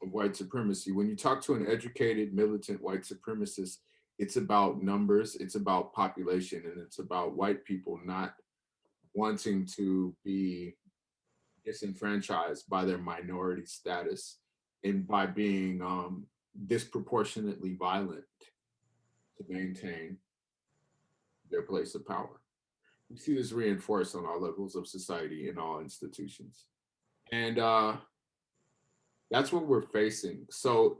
of white supremacy. When you talk to an educated, militant white supremacist, it's about numbers, it's about population, and it's about white people not wanting to be disenfranchised by their minority status and by being disproportionately violent to maintain their place of power. we see this reinforced on all levels of society in all institutions. And that's what we're facing. So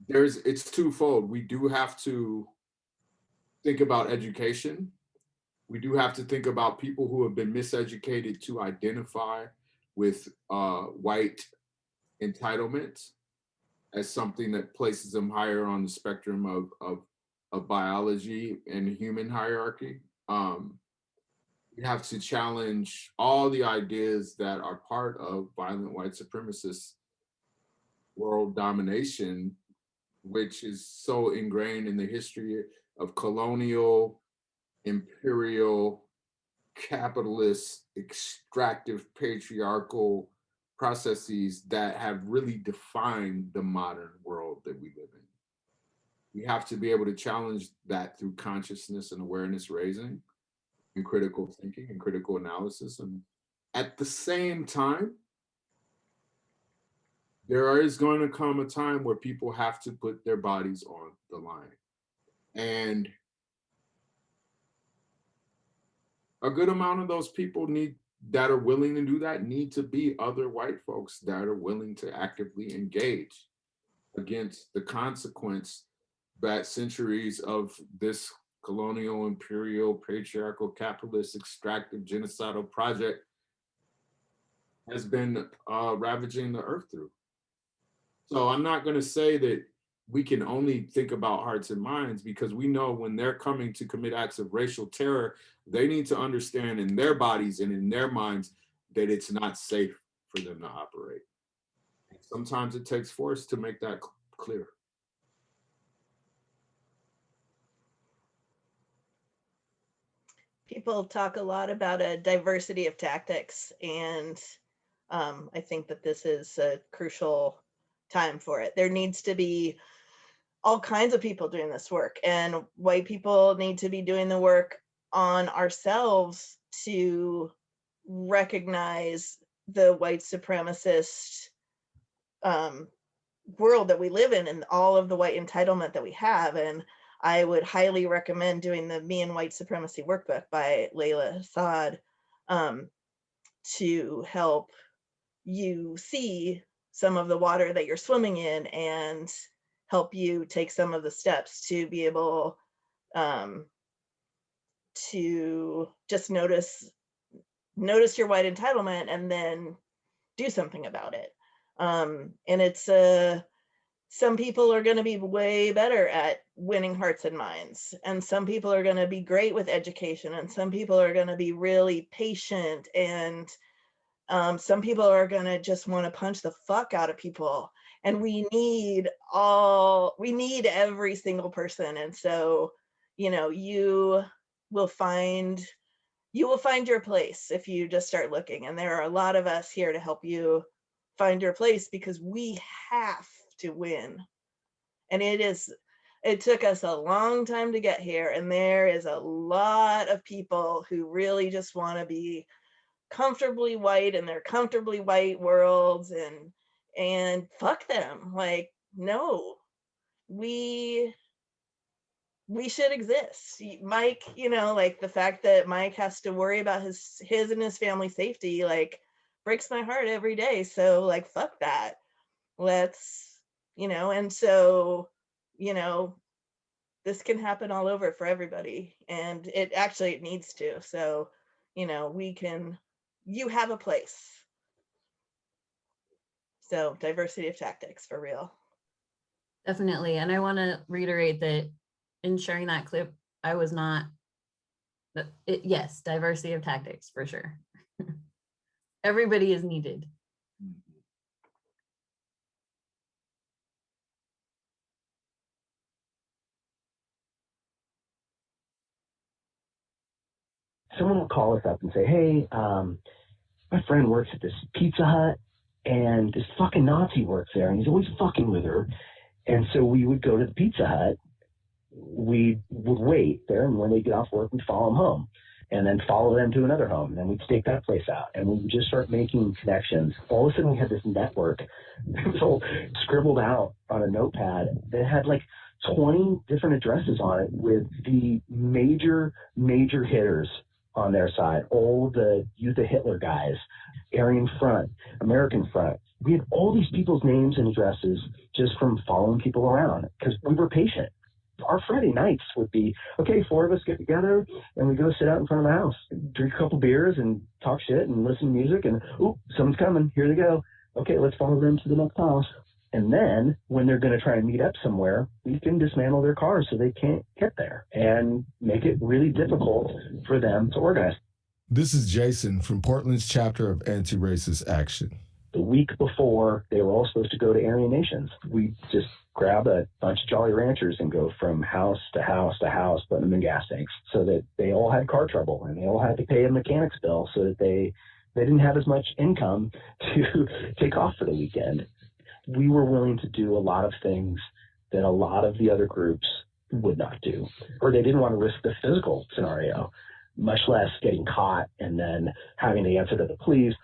it's twofold. We do have to think about education. We do have to think about people who have been miseducated to identify with white entitlement as something that places them higher on the spectrum of biology and human hierarchy. We have to challenge all the ideas that are part of violent white supremacist world domination, which is so ingrained in the history of colonial, imperial, capitalist, extractive, patriarchal processes that have really defined the modern world that we live in. We have to be able to challenge that through consciousness and awareness raising and critical thinking and critical analysis. And at the same time, there is going to come a time where people have to put their bodies on the line. And a good amount of those people that are willing to do that need to be other white folks that are willing to actively engage against the consequence that centuries of this colonial, imperial, patriarchal, capitalist, extractive, genocidal project has been ravaging the earth through. So I'm not going to say that we can only think about hearts and minds, because we know when they're coming to commit acts of racial terror, they need to understand in their bodies and in their minds that it's not safe for them to operate. And sometimes it takes force to make that clear. People talk a lot about a diversity of tactics, and I think that this is a crucial time for it. There needs to be all kinds of people doing this work, and white people need to be doing the work on ourselves to recognize the white supremacist world that we live in and all of the white entitlement that we have. And I would highly recommend doing the Me and White Supremacy Workbook by Layla Assad to help you see some of the water that you're swimming in and help you take some of the steps to be able to just notice your white entitlement and then do something about it. And it's some people are going to be way better at winning hearts and minds, and some people are going to be great with education, and some people are going to be really patient, and some people are going to just want to punch the fuck out of people. And we need every single person. And so, you will find your place if you just start looking. And there are a lot of us here to help you find your place, because we have to win. And it took us a long time to get here. And there is a lot of people who really just want to be comfortably white in their comfortably white worlds, and fuck them. Like, no, we should exist. Mike, like the fact that Mike has to worry about his and his family's safety, like, breaks my heart every day. So, like, fuck that. Let's, and so, this can happen all over for everybody, and it needs to. So, you have a place. So diversity of tactics, for real. Definitely. And I want to reiterate that in sharing that clip, I was not, yes, diversity of tactics for sure. Everybody is needed. Someone will call us up and say, hey, my friend works at this Pizza Hut, and this fucking Nazi works there, and he's always fucking with her. And so we would go to the Pizza Hut, we would wait there, and when they get off work, we'd follow them home, and then follow them to another home, and then we'd stake that place out, and we would just start making connections. All of a sudden, we had this network. It was all scribbled out on a notepad that had like 20 different addresses on it with the major hitters on their side, all the Youth of Hitler guys, Aryan Front, American Front. We had all these people's names and addresses just from following people around because we were patient. Our Friday nights would be, okay, 4 of us get together and we go sit out in front of the house, drink a couple beers and talk shit and listen to music and, ooh, someone's coming, here they go. Okay, let's follow them to the next house. And then when they're going to try and meet up somewhere, we can dismantle their cars so they can't get there and make it really difficult for them to organize. This is Jason from Portland's chapter of Anti-Racist Action. The week before they were all supposed to go to Aryan Nations, we just grab a bunch of Jolly Ranchers and go from house to house to house, putting them in gas tanks so that they all had car trouble and they all had to pay a mechanic's bill so that they didn't have as much income to take off for the weekend. We were willing to do a lot of things that a lot of the other groups would not do, or they didn't want to risk the physical scenario, much less getting caught and then having to answer to the police.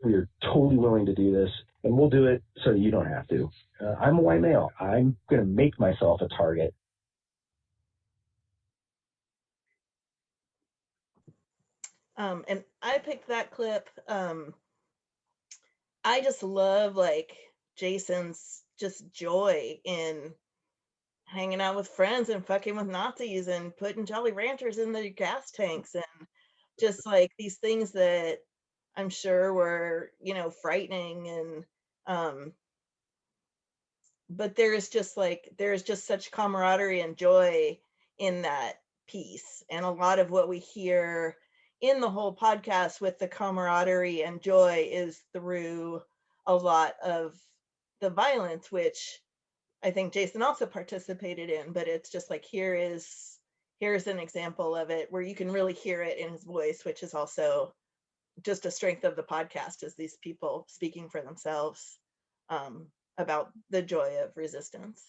We are totally willing to do this, and we'll do it so that you don't have to. I'm a white male. I'm going to make myself a target. And I picked that clip. I just love like Jason's just joy in hanging out with friends and fucking with Nazis and putting Jolly Ranchers in the gas tanks and just like these things that I'm sure were, you know, frightening and but there's just such camaraderie and joy in that piece. And a lot of what we hear in the whole podcast with the camaraderie and joy is through a lot of the violence, which I think Jason also participated in, but it's just like, here's an example of it where you can really hear it in his voice, which is also just a strength of the podcast, is these people speaking for themselves about the joy of resistance.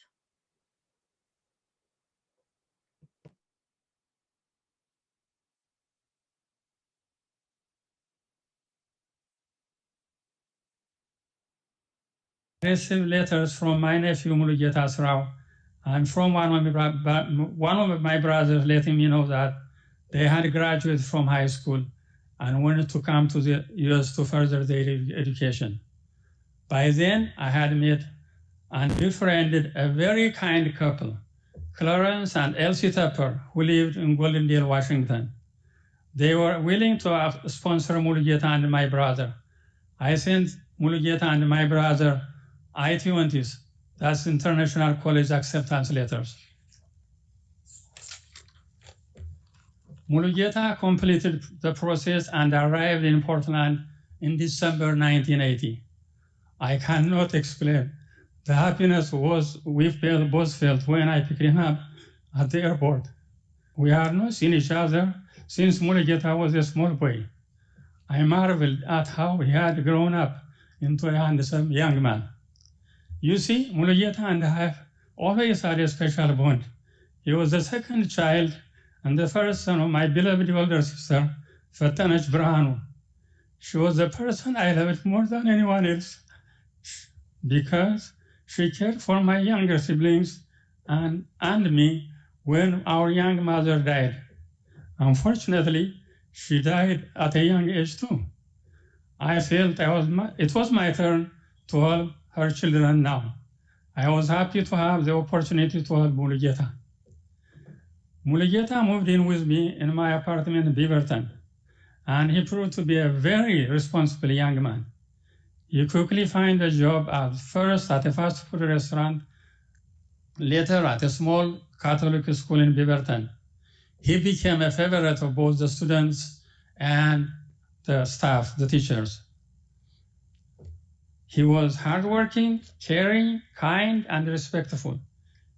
I received letters from my nephew Mulugeta Asrau, and from one of my brothers letting me know that they had graduated from high school and wanted to come to the U.S. to further their education. By then, I had met and befriended a very kind couple, Clarence and Elsie Tupper, who lived in Goldendale, Washington. They were willing to sponsor Mulugeta and my brother. I sent Mulugeta and my brother I-20s, that's International College Acceptance Letters. Mulugeta completed the process and arrived in Portland in December 1980. I cannot explain the happiness we both felt when I picked him up at the airport. We had not seen each other since Mulugeta was a small boy. I marveled at how he had grown up into a handsome young man. You see, Mulugeta and I have always had a special bond. He was the second child and the first son of my beloved older sister, Fatanaj Brahanu. She was the person I loved more than anyone else because she cared for my younger siblings and me when our young mother died. Unfortunately, she died at a young age too. I felt it was my turn to help her children now. I was happy to have the opportunity to help Mulugeta. Mulugeta moved in with me in my apartment in Beaverton, and he proved to be a very responsible young man. He quickly found a job first at a fast food restaurant, later at a small Catholic school in Beaverton. He became a favorite of both the students and the staff, the teachers. He was hardworking, caring, kind, and respectful.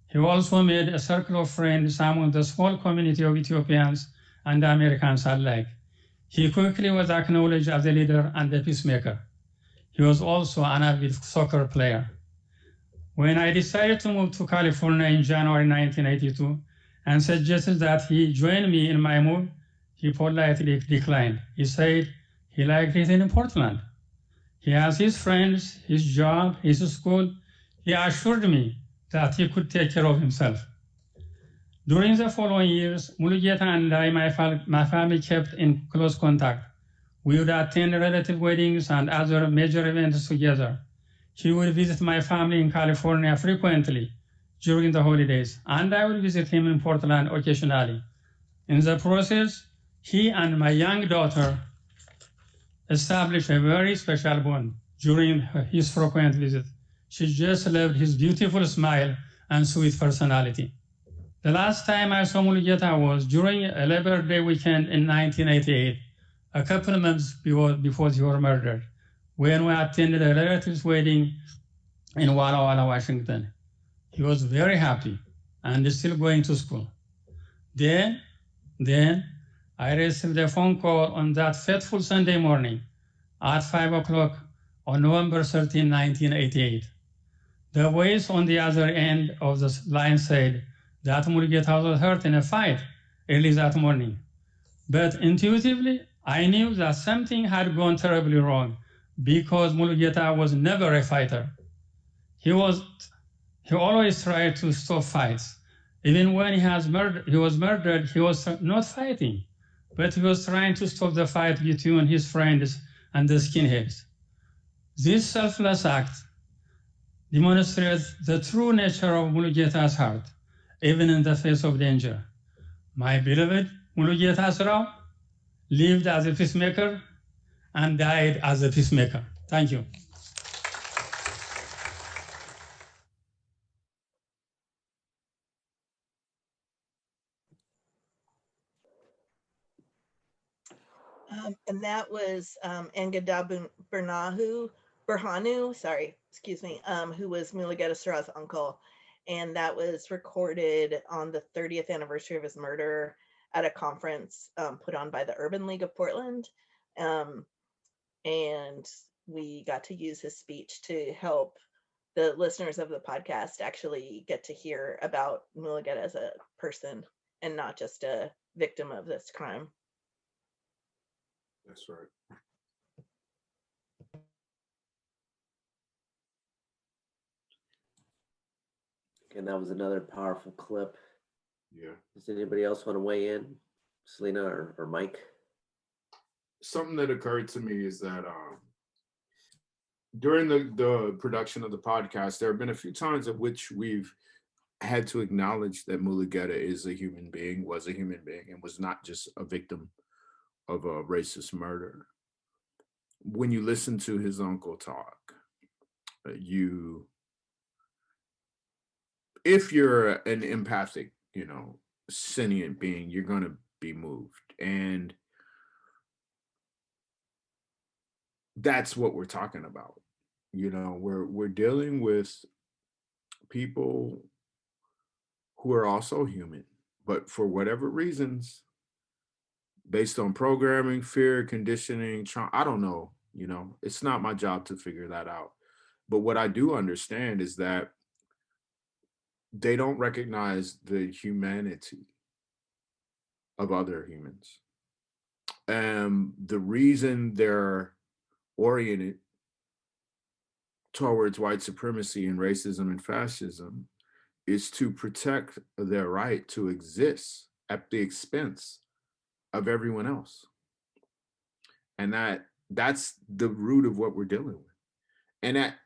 He also made a circle of friends among the small community of Ethiopians and Americans alike. He quickly was acknowledged as a leader and a peacemaker. He was also an avid soccer player. When I decided to move to California in January 1982 and suggested that he join me in my move, he politely declined. He said he liked it in Portland. He has his friends, his job, his school. He assured me that he could take care of himself. During the following years, Mulugeta and I, my family kept in close contact. We would attend relative weddings and other major events together. He would visit my family in California frequently during the holidays, and I would visit him in Portland occasionally. In the process, he and my young daughter established a very special bond during his frequent visits. She just loved his beautiful smile and sweet personality. The last time I saw Mulugeta was during a Labor Day weekend in 1988, a couple of months before he was murdered, when we attended a relative's wedding in Walla Walla, Washington. He was very happy and is still going to school. Then I received a phone call on that fateful Sunday morning at 5 o'clock on November 13, 1988. The voice on the other end of the line said that Mulugeta was hurt in a fight early that morning. But intuitively, I knew that something had gone terribly wrong because Mulugeta was never a fighter. He always tried to stop fights. Even when he was murdered, he was not fighting, but he was trying to stop the fight between his friends and the skinheads. This selfless act demonstrates the true nature of Mulugeta's heart, even in the face of danger. My beloved Mulugeta Srao lived as a peacemaker and died as a peacemaker. Thank you. And that was Engadda Berhanu, who was Mulugeta Srao's uncle. And that was recorded on the 30th anniversary of his murder at a conference put on by the Urban League of Portland. And we got to use his speech to help the listeners of the podcast actually get to hear about Mulugeta as a person and not just a victim of this crime. That's right. And that was another powerful clip. Yeah. Does anybody else want to weigh in? Selena or Mike? Something that occurred to me is that during the production of the podcast, there have been a few times at which we've had to acknowledge that Mulugeta is a human being, was a human being, and was not just a victim of a racist murder. When you listen to his uncle talk, if you're an empathic, sentient being, you're going to be moved. And that's what we're talking about. We're dealing with people who are also human, but for whatever reasons, based on programming, fear, conditioning, trauma, I don't know, it's not my job to figure that out. But what I do understand is that they don't recognize the humanity of other humans. The reason they're oriented towards white supremacy and racism and fascism is to protect their right to exist at the expense of everyone else. And that's the root of what we're dealing with. And that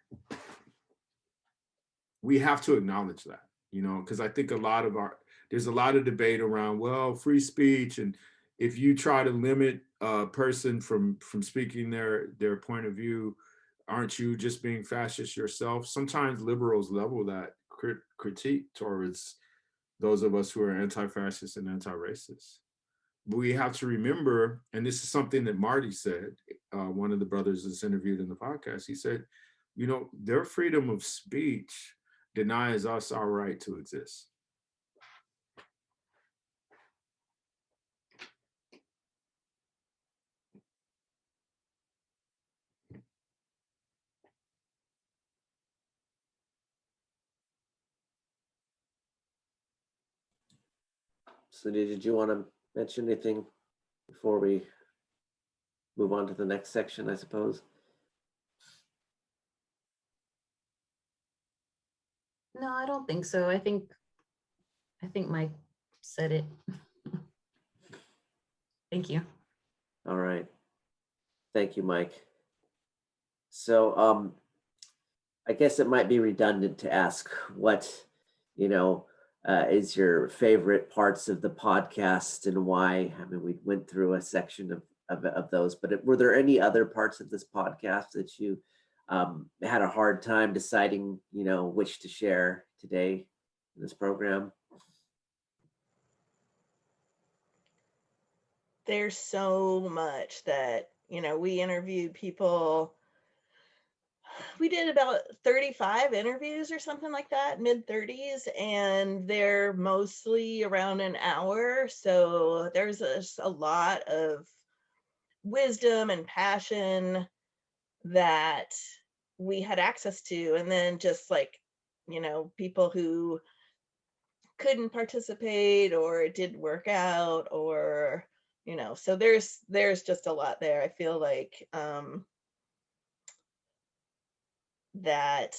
we have to acknowledge that, because I think there's a lot of debate around, well, free speech, and if you try to limit a person from speaking their point of view, aren't you just being fascist yourself? Sometimes liberals level that critique towards those of us who are anti-fascist and anti-racist. But we have to remember, and this is something that Marty said, one of the brothers that's interviewed in the podcast, he said, their freedom of speech denies us our right to exist. So did you want to mention anything before we move on to the next section, I suppose? No, I don't think so. I think Mike said it. Thank you. All right. Thank you, Mike. So I guess it might be redundant to ask what, is your favorite parts of the podcast and why. I mean, we went through a section of those, but were there any other parts of this podcast that you had a hard time deciding, which to share today in this program? There's so much that, we interviewed people. We did about 35 interviews or something like that, mid 30s, and they're mostly around an hour. So there's a lot of wisdom and passion that we had access to. And then just like, people who couldn't participate or it didn't work out, or so there's just a lot there. I feel like that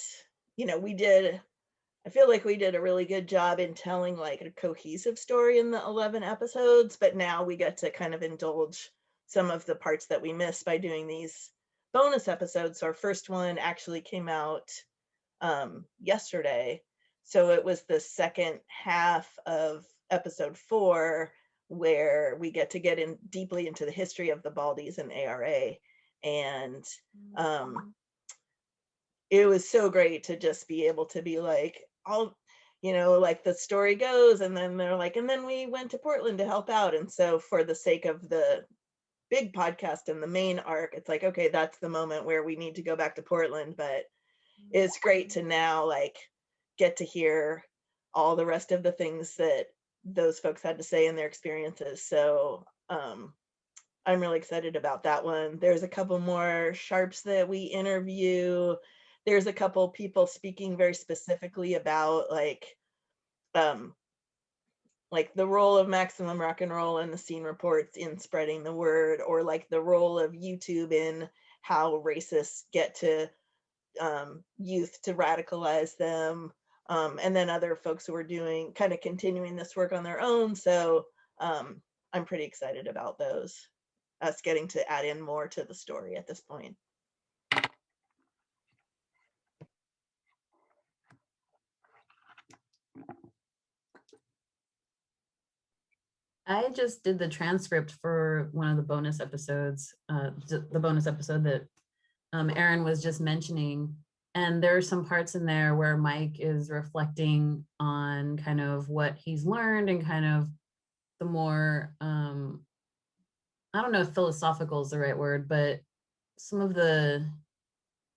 I feel like we did a really good job in telling like a cohesive story in the 11 episodes, but now we get to kind of indulge some of the parts that we missed by doing these bonus episodes. So our first one actually came out yesterday, so it was the second half of episode 4 where we get to get in deeply into the history of the Baldies and ARA. And it was so great to just be able to be like, like the story goes, and then they're like, and then we went to Portland to help out. And so for the sake of the big podcast and the main arc, it's like, okay, that's the moment where we need to go back to Portland. But it's great to now like get to hear all the rest of the things that those folks had to say in their experiences. So I'm really excited about that one. There's a couple more sharps that we interview. There's a couple people speaking very specifically about like the role of Maximum Rock and Roll and the Scene Reports in spreading the word, or like the role of YouTube in how racists get to youth to radicalize them. And then other folks who are doing kind of continuing this work on their own. So I'm pretty excited about those, us getting to add in more to the story at this point. I just did the transcript for one of the bonus episodes, the bonus episode that Aaron was just mentioning. And there are some parts in there where Mike is reflecting on kind of what he's learned and kind of the more, I don't know if philosophical is the right word, but some of the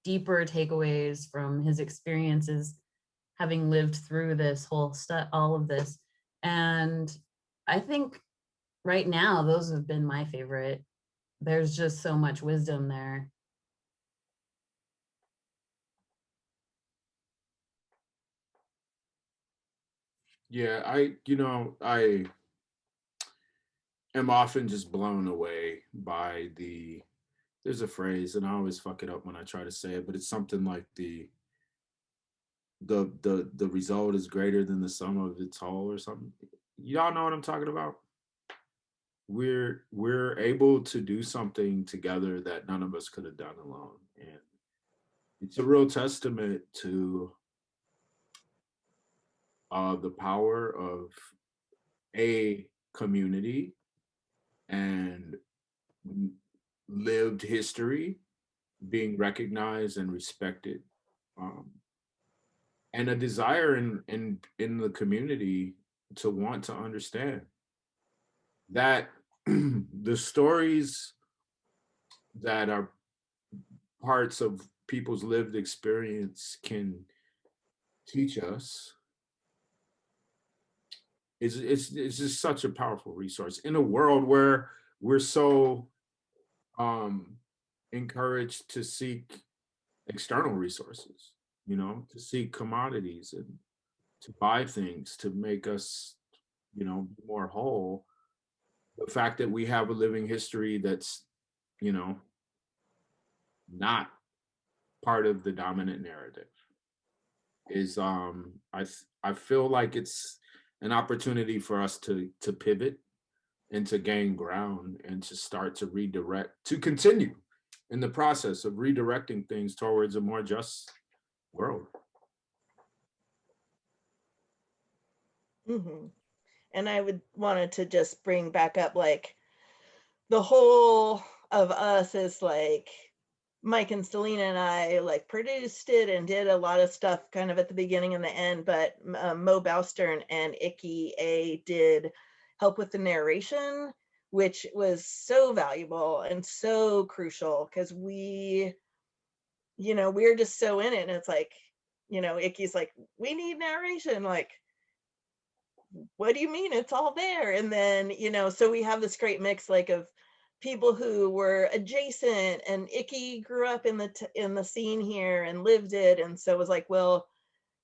deeper takeaways from his experiences having lived through this whole stuff, all of this. And I think right now, those have been my favorite. There's just so much wisdom there. Yeah, I am often just blown away by there's a phrase, and I always fuck it up when I try to say it, but it's something like the result is greater than the sum of its whole, or something. Y'all know what I'm talking about? We're able to do something together that none of us could have done alone. And it's a real testament to the power of a community and lived history being recognized and respected, and a desire in the community to want to understand that the stories that are parts of people's lived experience can teach us it's just such a powerful resource in a world where we're so encouraged to seek external resources, to seek commodities and to buy things to make us, more whole. The fact that we have a living history that's, not part of the dominant narrative is I feel like it's an opportunity for us to pivot and to gain ground and to start to redirect, to continue in the process of redirecting things towards a more just world. Mm-hmm. And I would wanted to just bring back up like the whole of us is like Mike and Selena and I like produced it and did a lot of stuff kind of at the beginning and the end, but Mo Boustern and Icky A did help with the narration, which was so valuable and so crucial because we, you know, we're just so in it. And it's like, you know, Icky's like, we need narration. Like, what do you mean? It's all there. And then, you know, so we have this great mix like of people who were adjacent, and Icky grew up in the scene here and lived it. And so it was like, well,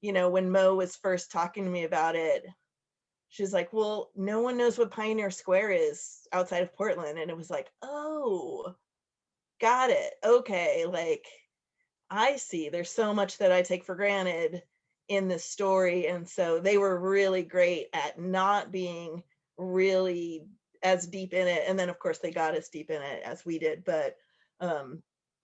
you know, when Mo was first talking to me about it, she's like, well, no one knows what Pioneer Square is outside of Portland. And it was like, oh, got it. Okay. Like, I see. There's so much that I take for granted in this story. And so they were really great at not being really as deep in it. And then of course they got as deep in it as we did. But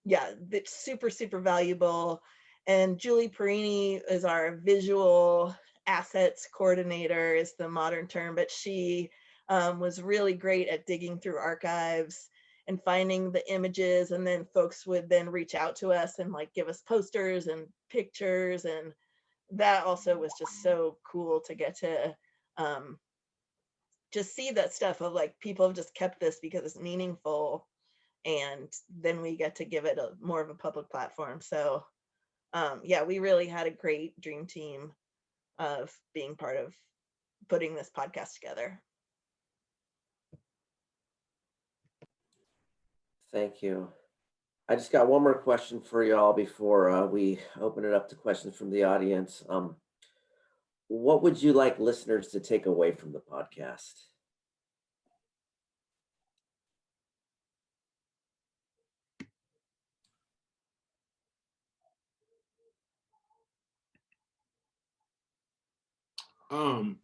yeah, it's super, super valuable. And Julie Perini is our visual assets coordinator, is the modern term, but she was really great at digging through archives and finding the images. And then folks would then reach out to us and like give us posters and pictures. And that also was just so cool to get to just see that stuff of like, people have just kept this because it's meaningful. And then we get to give it a more of a public platform. So yeah, we really had a great dream team of being part of putting this podcast together. Thank you. I just got one more question for y'all before we open it up to questions from the audience. What would you like listeners to take away from the podcast?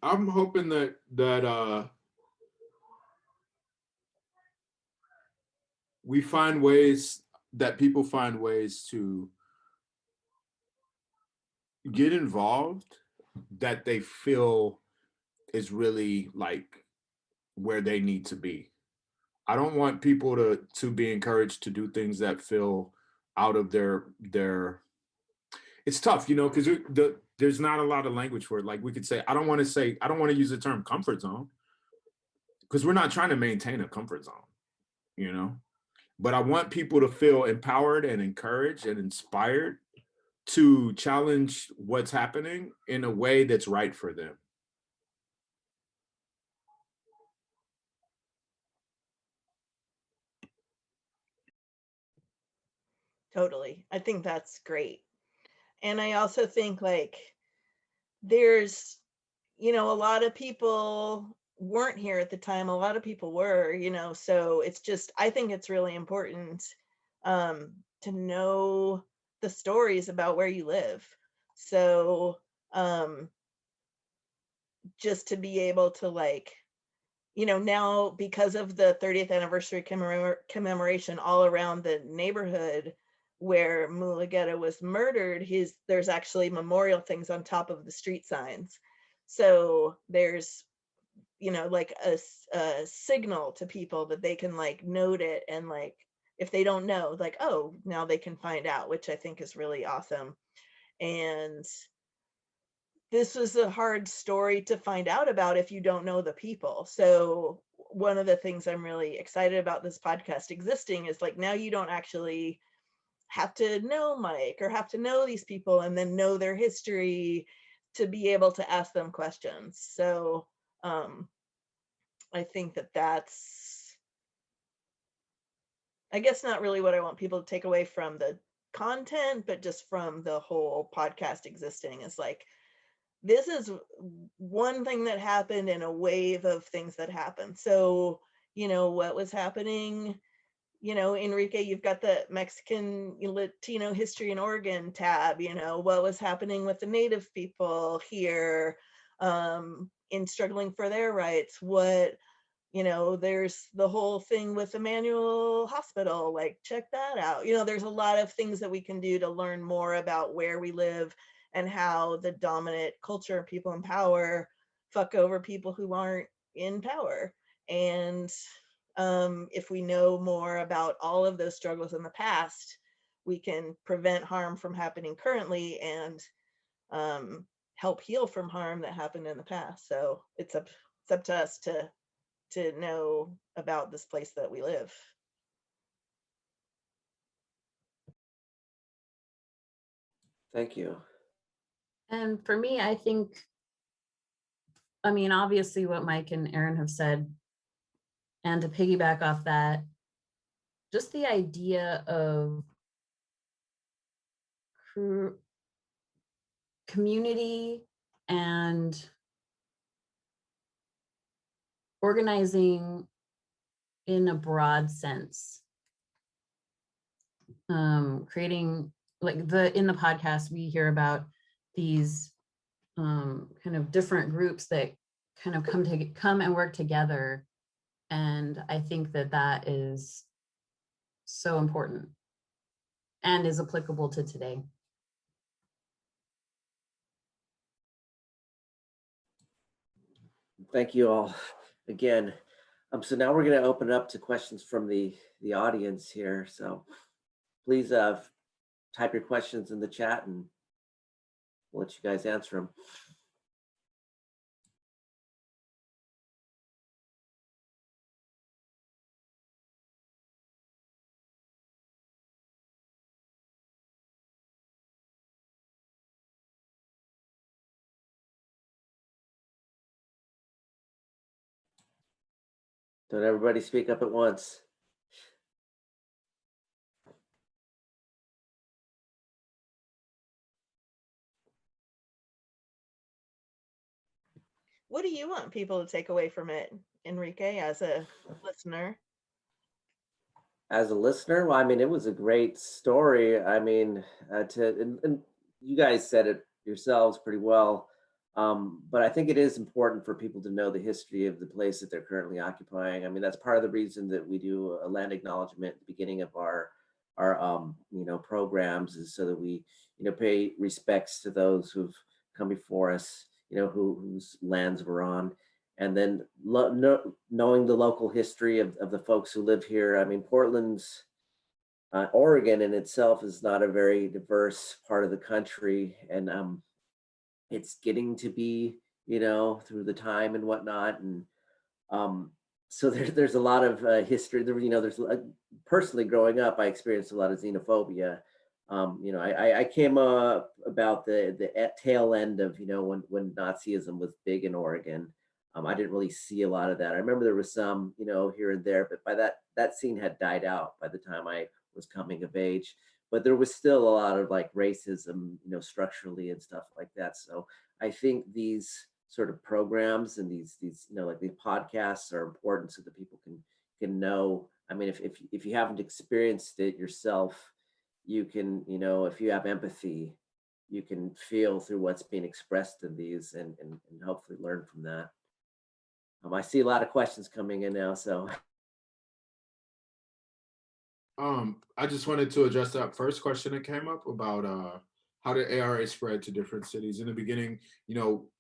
I'm hoping that we find ways, that people find ways to get involved that they feel is really like where they need to be. I don't want people to be encouraged to do things that feel out of their it's tough, you know, because there's not a lot of language for it. Like we could say, I don't want to use the term comfort zone, because we're not trying to maintain a comfort zone, you know, but I want people to feel empowered and encouraged and inspired to challenge what's happening in a way that's right for them. Totally. I think that's great. And I also think like there's, you know, a lot of people weren't here at the time. A lot of people were, you know, so it's just, I think it's really important to know the stories about where you live. So just to be able to like, you know, now because of the 30th anniversary commemoration all around the neighborhood where Mulugeta was murdered, there's actually memorial things on top of the street signs. So there's, you know, like a signal to people that they can like note it, and like if they don't know, like, oh, now they can find out, which I think is really awesome. And this was a hard story to find out about if you don't know the people. So one of the things I'm really excited about this podcast existing is like, now you don't actually have to know Mike or have to know these people and then know their history to be able to ask them questions. So I think that's, I guess, not really what I want people to take away from the content, but just from the whole podcast existing is like, this is one thing that happened in a wave of things that happened. So, you know, what was happening, you know, Enrique, you've got the Mexican Latino history in Oregon tab, you know, what was happening with the Native people here, in struggling for their rights, what, you know, there's the whole thing with Emmanuel Hospital, like check that out. You know, there's a lot of things that we can do to learn more about where we live and how the dominant culture, people in power, fuck over people who aren't in power. And if we know more about all of those struggles in the past, we can prevent harm from happening currently and help heal from harm that happened in the past. So it's up to us to know about this place that we live. Thank you. And for me, I think, I mean, obviously what Mike and Aaron have said, and to piggyback off that, just the idea of community and organizing in a broad sense. Creating, like in the podcast, we hear about these kind of different groups that kind of come and work together. And I think that is so important and is applicable to today. Thank you all again. So now we're going to open it up to questions from the audience here. So please type your questions in the chat and we'll let you guys answer them. Don't everybody speak up at once. What do you want people to take away from it, Enrique, as a listener? As a listener, well, I mean, it was a great story. I mean, and you guys said it yourselves pretty well. But I think it is important for people to know the history of the place that they're currently occupying. I mean, that's part of the reason that we do a land acknowledgement at the beginning of our programs, is so that we, pay respects to those who've come before us, whose lands we're on. And then knowing the local history of the folks who live here. I mean, Portland's, Oregon in itself is not a very diverse part of the country. And it's getting to be, through the time and whatnot. And so there's a lot of history. There's personally growing up, I experienced a lot of xenophobia. I came up about the tail end of, when Nazism was big in Oregon. I didn't really see a lot of that. I remember there was some, here and there, but by that scene had died out by the time I was coming of age. But there was still a lot of like racism, structurally and stuff like that. So I think these sort of programs and these like these podcasts are important so that people can know. I mean, if you haven't experienced it yourself, you can, if you have empathy, you can feel through what's being expressed in these and hopefully learn from that. I see a lot of questions coming in now, so. I just wanted to address that first question that came up about how did ARA spread to different cities. In the beginning,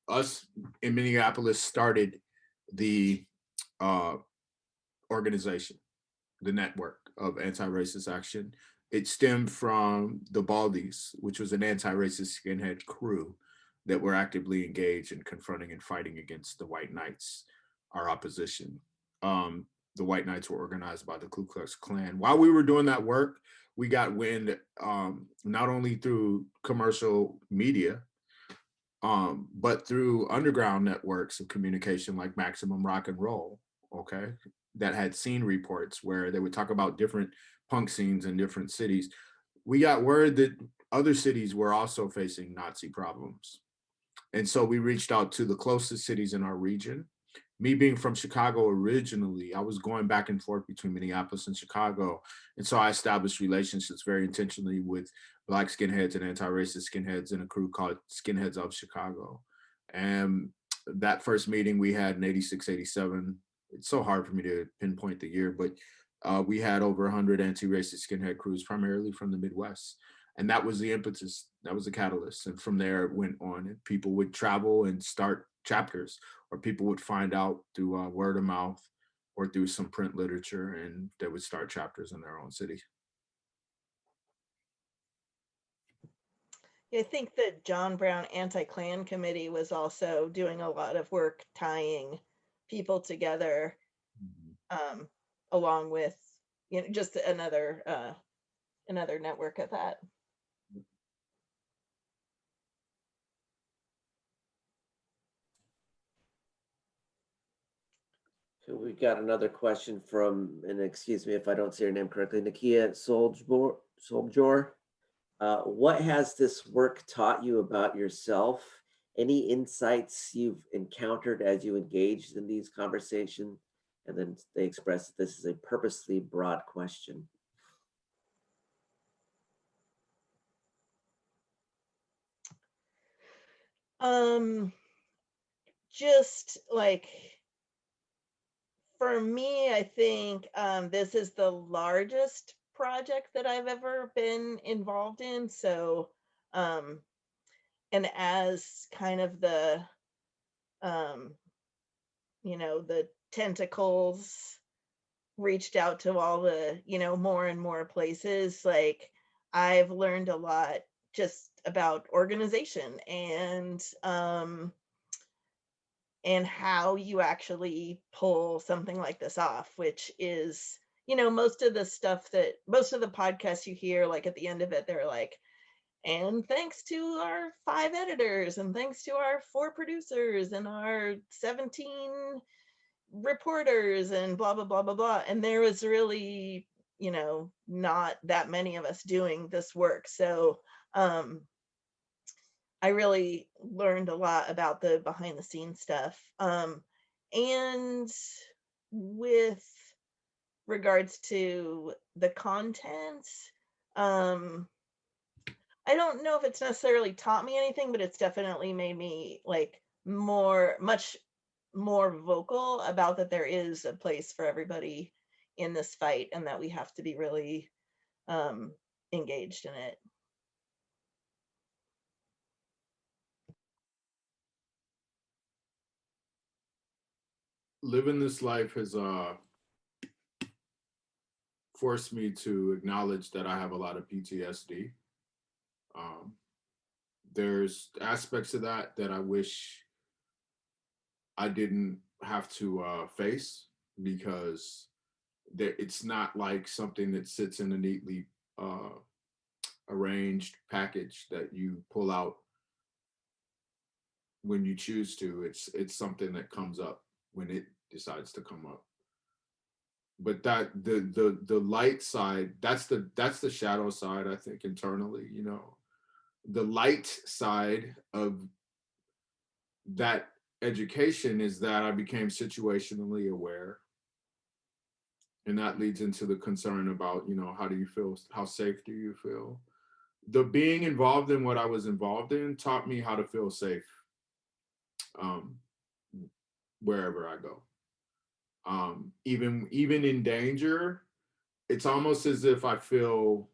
us in Minneapolis started the organization, the network of anti-racist action. It stemmed from the Baldies, which was an anti-racist skinhead crew that were actively engaged in confronting and fighting against the White Knights, our opposition. The White Knights were organized by the Ku Klux Klan. While we were doing that work, we got wind, not only through commercial media, but through underground networks of communication like Maximum Rock and Roll, okay, that had scene reports where they would talk about different punk scenes in different cities. We got word that other cities were also facing Nazi problems. And so we reached out to the closest cities in our region. Me being from Chicago originally, I was going back and forth between Minneapolis and Chicago. And so I established relationships very intentionally with Black skinheads and anti-racist skinheads in a crew called Skinheads of Chicago. And that first meeting we had in 86, 87, it's so hard for me to pinpoint the year, but we had over 100 anti-racist skinhead crews, primarily from the Midwest. And that was the impetus, that was the catalyst. And from there it went on, and people would travel and start chapters, or people would find out through word of mouth or through some print literature, and they would start chapters in their own city. I think that John Brown Anti-Klan Committee was also doing a lot of work tying people together, along with, you know, just another network of that. So we got another question from, and excuse me if I don't say your name correctly, Nakia Soljor. What has this work taught you about yourself? Any insights you've encountered as you engaged in these conversations? And then they express that this is a purposely broad question. Just like, for me, I think this is the largest project that I've ever been involved in. So, and as kind of the, you know, the tentacles reached out to all the, you know, more and more places, like I've learned a lot just about organization and how you actually pull something like this off, which is, you know, most of the podcasts you hear, like at the end of it, they're like, and thanks to our 5 editors, and thanks to our 4 producers, and our 17 reporters, and blah, blah, blah, blah, blah. And there was really, you know, not that many of us doing this work. So, I really learned a lot about the behind the scenes stuff. And with regards to the content, I don't know if it's necessarily taught me anything, but it's definitely made me like much more vocal about that there is a place for everybody in this fight, and that we have to be really engaged in it. Living this life has forced me to acknowledge that I have a lot of PTSD. There's aspects of that I wish I didn't have to face, because it's not like something that sits in a neatly arranged package that you pull out when you choose to. It's something that comes up when it decides to come up. But that the light side, that's the shadow side, I think, internally, you know. The light side of that education is that I became situationally aware. And that leads into the concern about, you know, how do you feel? How safe do you feel? The being involved in what I was involved in taught me how to feel safe wherever I go. Even in danger, it's almost as if I feel,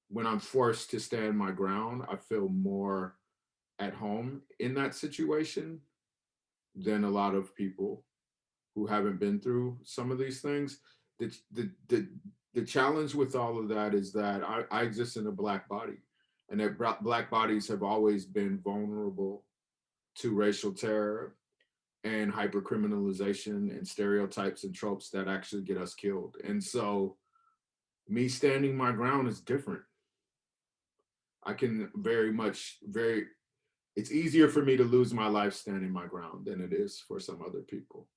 when I'm forced to stand my ground, I feel more at home in that situation than a lot of people who haven't been through some of these things. The challenge with all of that is that I exist in a Black body, and that Black bodies have always been vulnerable to racial terror and hypercriminalization and stereotypes and tropes that actually get us killed. And so me standing my ground is different. I can it's easier for me to lose my life standing my ground than it is for some other people.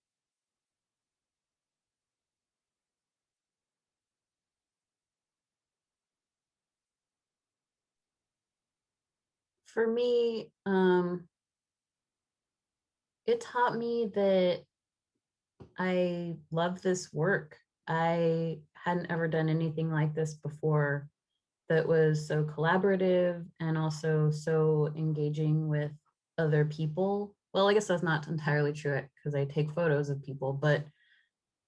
For me, it taught me that I love this work. I hadn't ever done anything like this before that was so collaborative and also so engaging with other people. well, I guess that's not entirely true because I take photos of people, but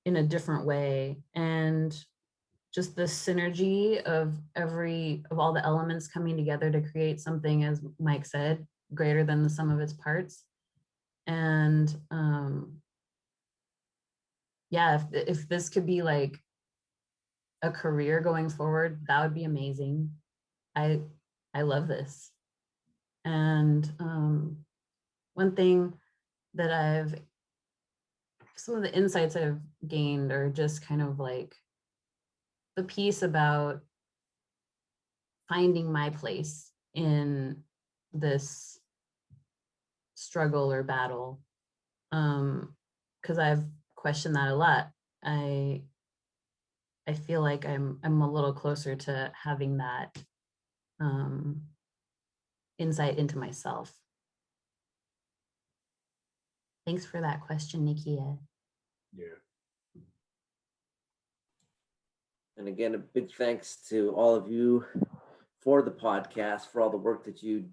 in a different way. And just the synergy of all the elements coming together to create something, as Mike said, greater than the sum of its parts. And yeah, if this could be like a career going forward, that would be amazing. I love this. And one thing that some of the insights I've gained are just kind of like the piece about finding my place in this struggle or battle. Because I've questioned that a lot. I feel like I'm a little closer to having that insight into myself. Thanks for that question, Nikia. Yeah. And again, a big thanks to all of you for the podcast, for all the work that you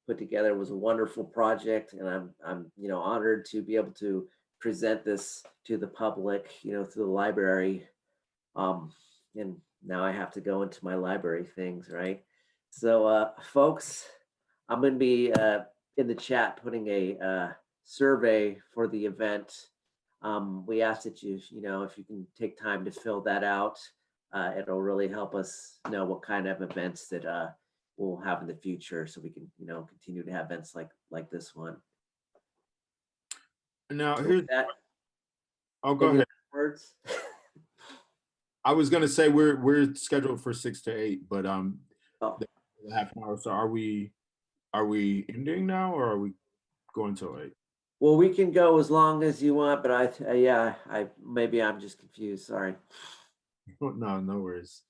put together. It was a wonderful project, and I'm honored to be able to present this to the public, through the library. And now I have to go into my library things, right? So, folks, I'm going to be in the chat putting a survey for the event. We ask that you, if you can take time to fill that out, it'll really help us know what kind of events that we'll have in the future, so we can, continue to have events like this one. Now So here's with that. Oh, go Any ahead. words? I was gonna say we're scheduled for 6 to 8, but Oh. the half an hour. So are we ending now, or are we going till 8? Well, we can go as long as you want, but I maybe I'm just confused. Sorry. No worries.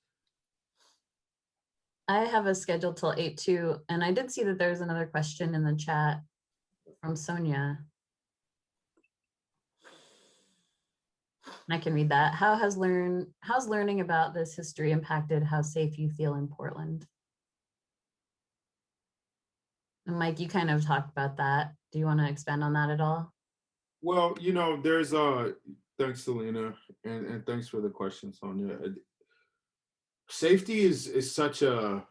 I have a schedule till 8 too, and I did see that there's another question in the chat from Sonia. I can read that. How's learning about this history impacted how safe you feel in Portland? And Mike, you kind of talked about that. Do you want to expand on that at all? Well, there's thanks, Selena, and thanks for the question, Sonia. Safety is such a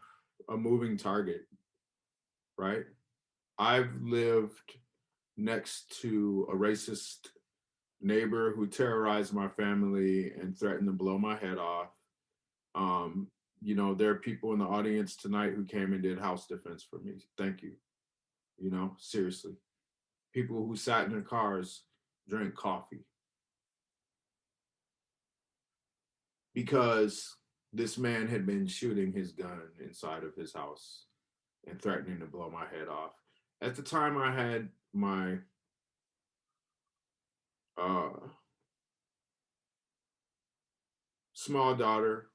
moving target, right? I've lived next to a racist neighbor who terrorized my family and threatened to blow my head off. There are people in the audience tonight who came and did house defense for me. Thank you. Seriously. People who sat in their cars, drank coffee. Because this man had been shooting his gun inside of his house and threatening to blow my head off. At the time, I had my small daughter,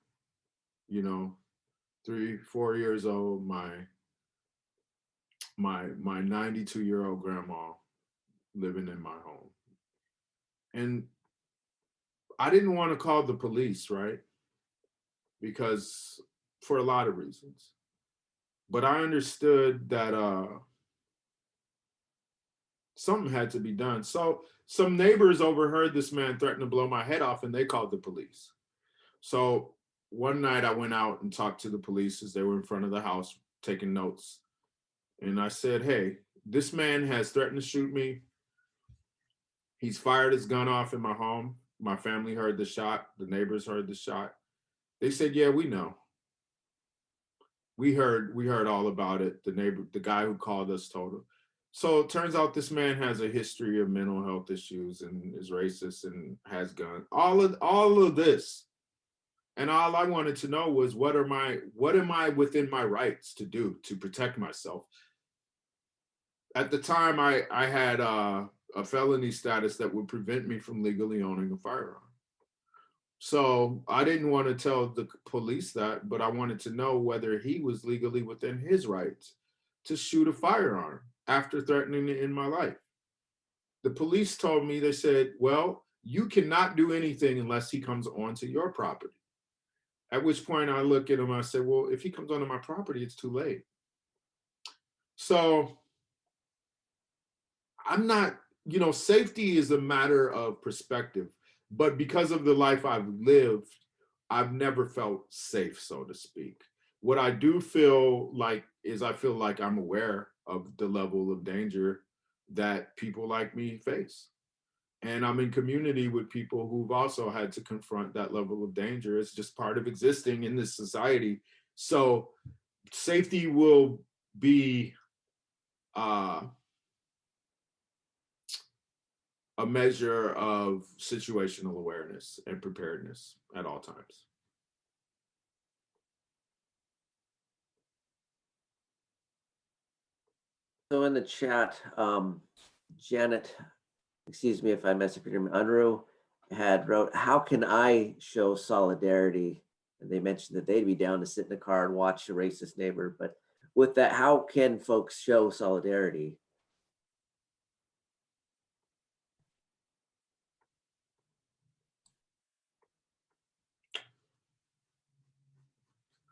3-4 years old, my 92-year-old grandma living in my home. And I didn't want to call the police, right? Because for a lot of reasons. But I understood that something had to be done. So some neighbors overheard this man threaten to blow my head off, and they called the police. So one night I went out and talked to the police as they were in front of the house taking notes. And I said, hey, this man has threatened to shoot me. He's fired his gun off in my home. My family heard the shot. The neighbors heard the shot. They said, yeah, we know. We heard all about it. The guy who called us told him. So it turns out this man has a history of mental health issues and is racist and has guns. All of this. And all I wanted to know was what am I within my rights to do to protect myself? At the time, I had a felony status that would prevent me from legally owning a firearm. So I didn't want to tell the police that, but I wanted to know whether he was legally within his rights to shoot a firearm after threatening it in my life. The police told me, they said, well, you cannot do anything unless he comes onto your property. At which point I look at him, I said, well, if he comes onto my property, it's too late. So I'm not, safety is a matter of perspective, but because of the life I've lived, I've never felt safe, so to speak. What I do feel like is I feel like I'm aware of the level of danger that people like me face. And I'm in community with people who've also had to confront that level of danger. It's just part of existing in this society. So safety will be uh, a measure of situational awareness and preparedness at all times. So in the chat, Janet, excuse me if I mess up your name, Unruh had wrote, how can I show solidarity? And they mentioned that they'd be down to sit in a car and watch a racist neighbor. But with that, how can folks show solidarity?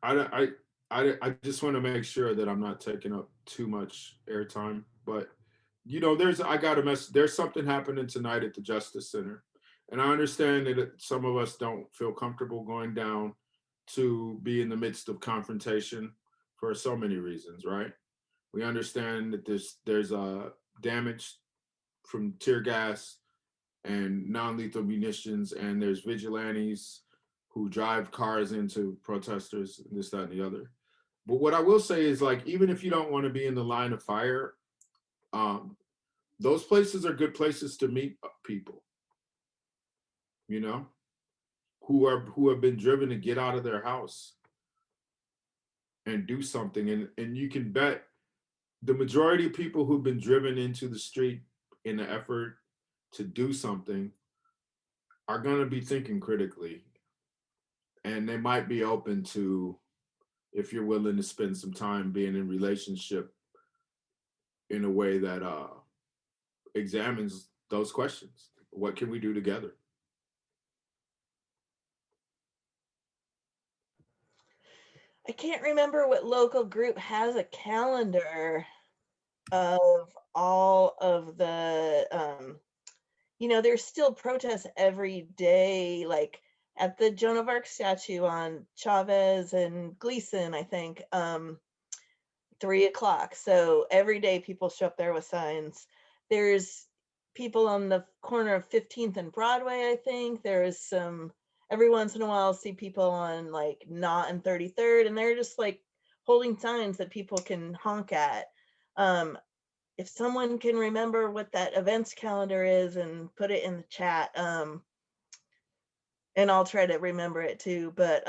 I just want to make sure that I'm not taking up too much airtime, but there's something happening tonight at the Justice Center, and I understand that some of us don't feel comfortable going down to be in the midst of confrontation for so many reasons, right? We understand that there's damage from tear gas and non-lethal munitions, and there's vigilantes who drive cars into protesters, and this, that, and the other. But what I will say is, like, even if you don't want to be in the line of fire, those places are good places to meet people, who have been driven to get out of their house and do something. And you can bet the majority of people who've been driven into the street in an effort to do something are going to be thinking critically, and they might be open to, if you're willing to spend some time being in relationship in a way that examines those questions. What can we do together? I can't remember what local group has a calendar of all of the there's still protests every day, like at the Joan of Arc statue on Chavez and Gleason, I think, 3:00. So every day people show up there with signs. There's people on the corner of 15th and Broadway, I think. There's some, every once in a while, I'll see people on like Knott and 33rd, and they're just like holding signs that people can honk at. If someone can remember what that events calendar is and put it in the chat, and I'll try to remember it too, but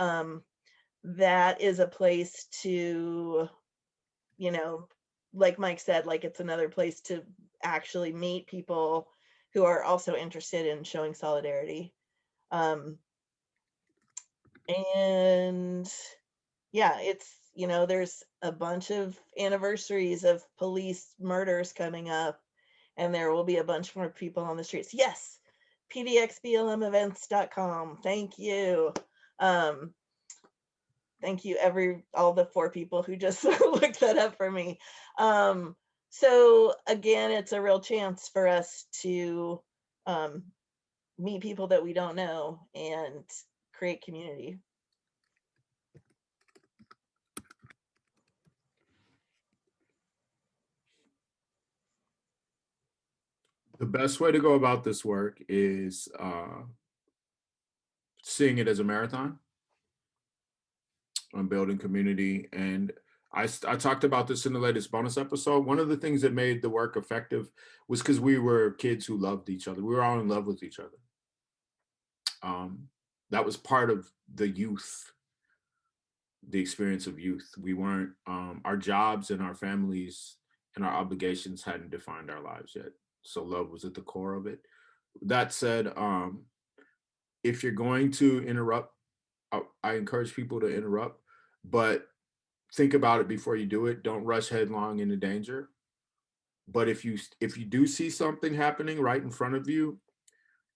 that is a place to, like Mike said, like it's another place to actually meet people who are also interested in showing solidarity. And yeah, it's, there's a bunch of anniversaries of police murders coming up, and there will be a bunch more people on the streets. Yes, pdxblmevents.com. Thank you. Thank you, all the 4 people who just looked that up for me. So again, it's a real chance for us to meet people that we don't know and create community. The best way to go about this work is seeing it as a marathon on building community. And I talked about this in the latest bonus episode. One of the things that made the work effective was because we were kids who loved each other. We were all in love with each other. That was part of the youth, the experience of youth. We weren't, our jobs and our families and our obligations hadn't defined our lives yet. So love was at the core of it. That said, if you're going to interrupt, I encourage people to interrupt, but think about it before you do it. Don't rush headlong into danger. But if you do see something happening right in front of you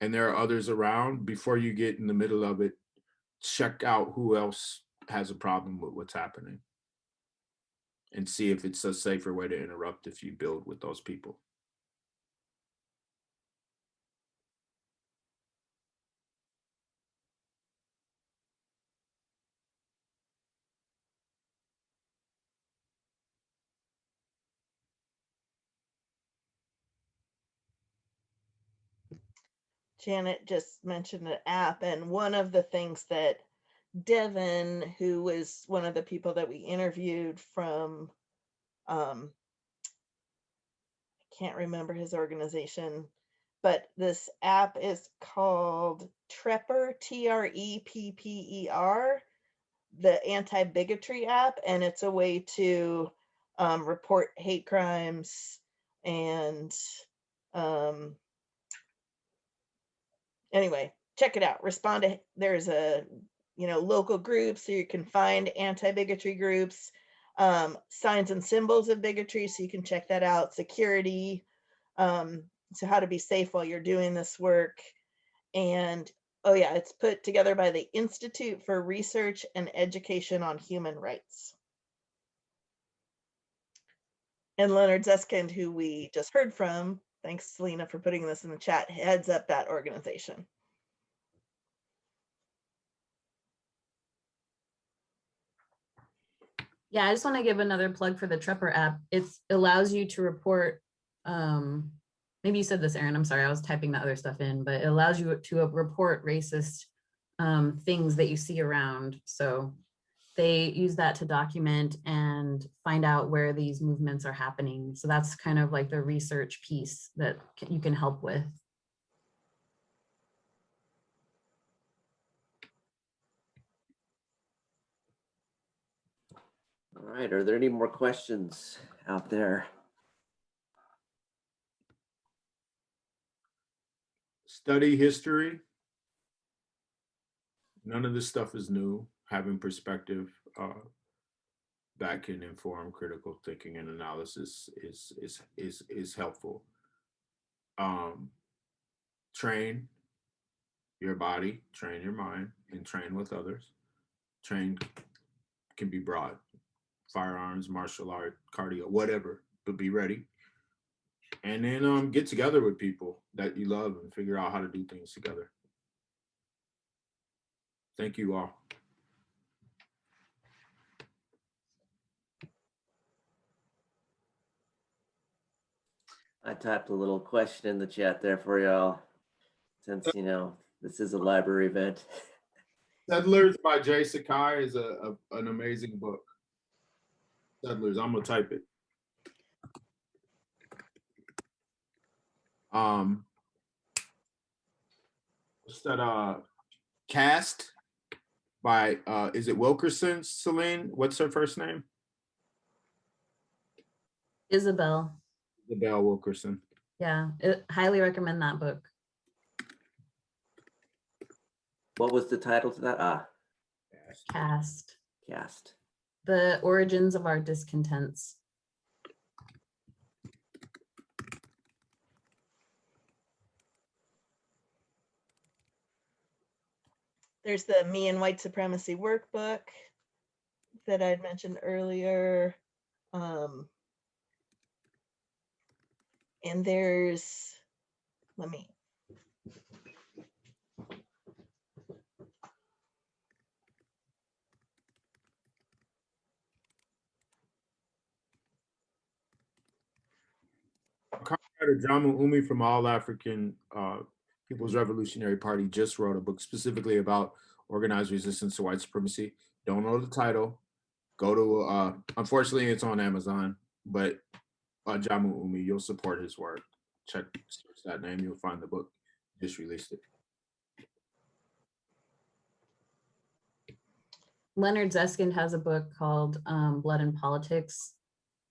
and there are others around, before you get in the middle of it, check out who else has a problem with what's happening and see if it's a safer way to interrupt if you build with those people. Janet just mentioned an app, and one of the things that Devin, who was one of the people that we interviewed from, I can't remember his organization, but this app is called Trepper, Trepper, the anti-bigotry app, and it's a way to report hate crimes and anyway, check it out. Respond to, there's a, local groups, so you can find anti-bigotry groups, signs and symbols of bigotry, so you can check that out. Security, so how to be safe while you're doing this work. And oh yeah, it's put together by the Institute for Research and Education on Human Rights. And Leonard Zeskind, who we just heard from, thanks Selena for putting this in the chat, heads up that organization. Yeah, I just want to give another plug for the Trepper app. It allows you to report, maybe you said this, Aaron, I'm sorry, I was typing the other stuff in, but it allows you to report racist things that you see around. So they use that to document and find out where these movements are happening. So that's kind of like the research piece that you can help with. All right, are there any more questions out there? Study history. None of this stuff is new. Having perspective that can inform critical thinking and analysis is helpful. Train your body, train your mind, and train with others. Train can be broad. Firearms, martial art, cardio, whatever, but be ready. And then get together with people that you love and figure out how to do things together. Thank you all. I typed a little question in the chat there for y'all, since, this is a library event. Settlers by Jay Sakai is an amazing book. Settlers, I'm gonna type it. What's that? Cast by is it Wilkerson? Celine, what's her first name? Isabel. Isabel Wilkerson. Yeah, highly recommend that book. What was the title to that? Cast. Cast. The Origins of Our Discontents. There's the Me and White Supremacy workbook that I'd mentioned earlier. And there's, let me. Comrade Ajamu Umi from All African People's Revolutionary Party just wrote a book specifically about organized resistance to white supremacy. Don't know the title. Go to, unfortunately it's on Amazon, but Ajamu Umi, you'll support his work. Search that name, you'll find the book. Just released it. Leonard Zeskind has a book called Blood and Politics.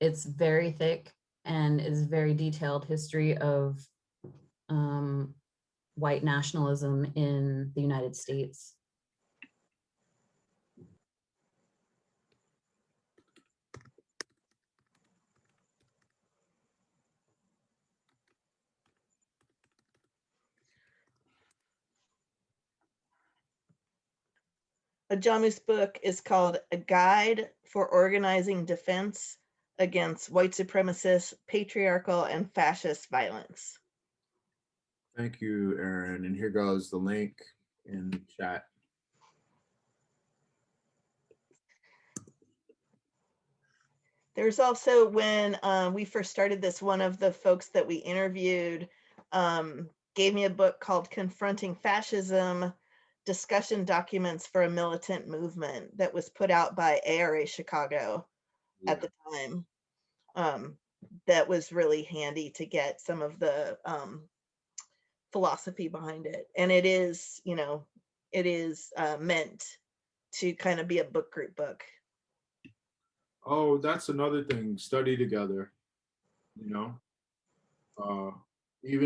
It's very thick and is very detailed history of white nationalism in the United States. Ajamu's book is called A Guide for Organizing Defense Against White Supremacist, Patriarchal, and Fascist Violence. Thank you, Aaron. And here goes the link in the chat. There's also, when we first started this, one of the folks that we interviewed gave me a book called Confronting Fascism, Discussion Documents for a Militant Movement, that was put out by ARA Chicago at the time. That was really handy to get some of the philosophy behind it. And it is, it is meant to kind of be a book group book. Oh, that's another thing. Study together, even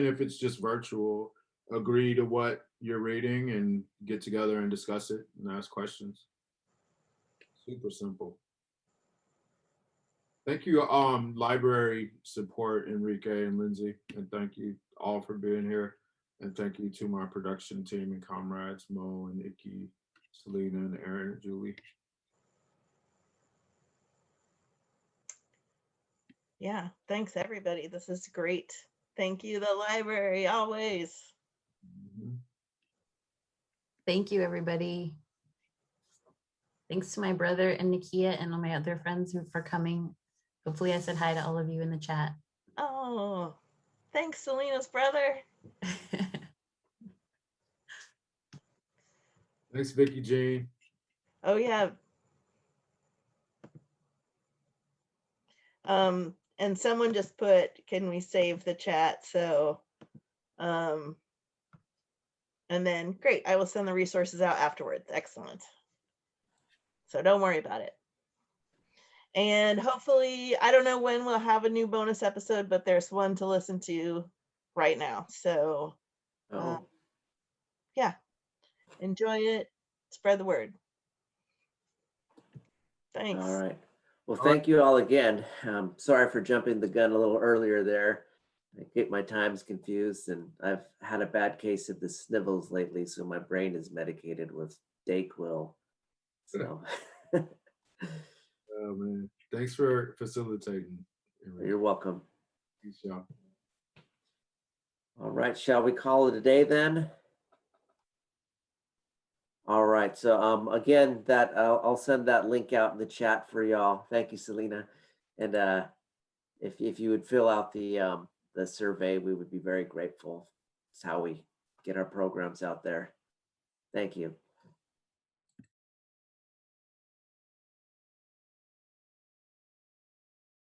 if it's just virtual, agree to what you're reading and get together and discuss it and ask questions. Super simple. Thank you, library support, Enrique and Lindsay, and thank you all for being here. And thank you to my production team and comrades, Mo and Nikki, Selena and Aaron and Julie. Yeah, thanks everybody. This is great. Thank you, the library, always. Thank you, everybody. Thanks to my brother and Nakia and all my other friends for coming. Hopefully I said hi to all of you in the chat. Oh, thanks, Selena's brother. Thanks, Vicky Jane. Oh yeah. And someone just put, can we save the chat? So, and then great, I will send the resources out afterwards. Excellent. So don't worry about it. And hopefully, I don't know when we'll have a new bonus episode, but there's one to listen to right now. So, yeah, enjoy it. Spread the word. Thanks. All right. Well, thank you all again. Sorry for jumping the gun a little earlier there. I get my times confused, and I've had a bad case of the snivels lately, so my brain is medicated with Dayquil. So. Oh man, thanks for facilitating. You're welcome. Peace out. All right, shall we call it a day then? All right, so again, that I'll send that link out in the chat for y'all. Thank you, Selena. And if you would fill out the survey, we would be very grateful. It's how we get our programs out there. Thank you.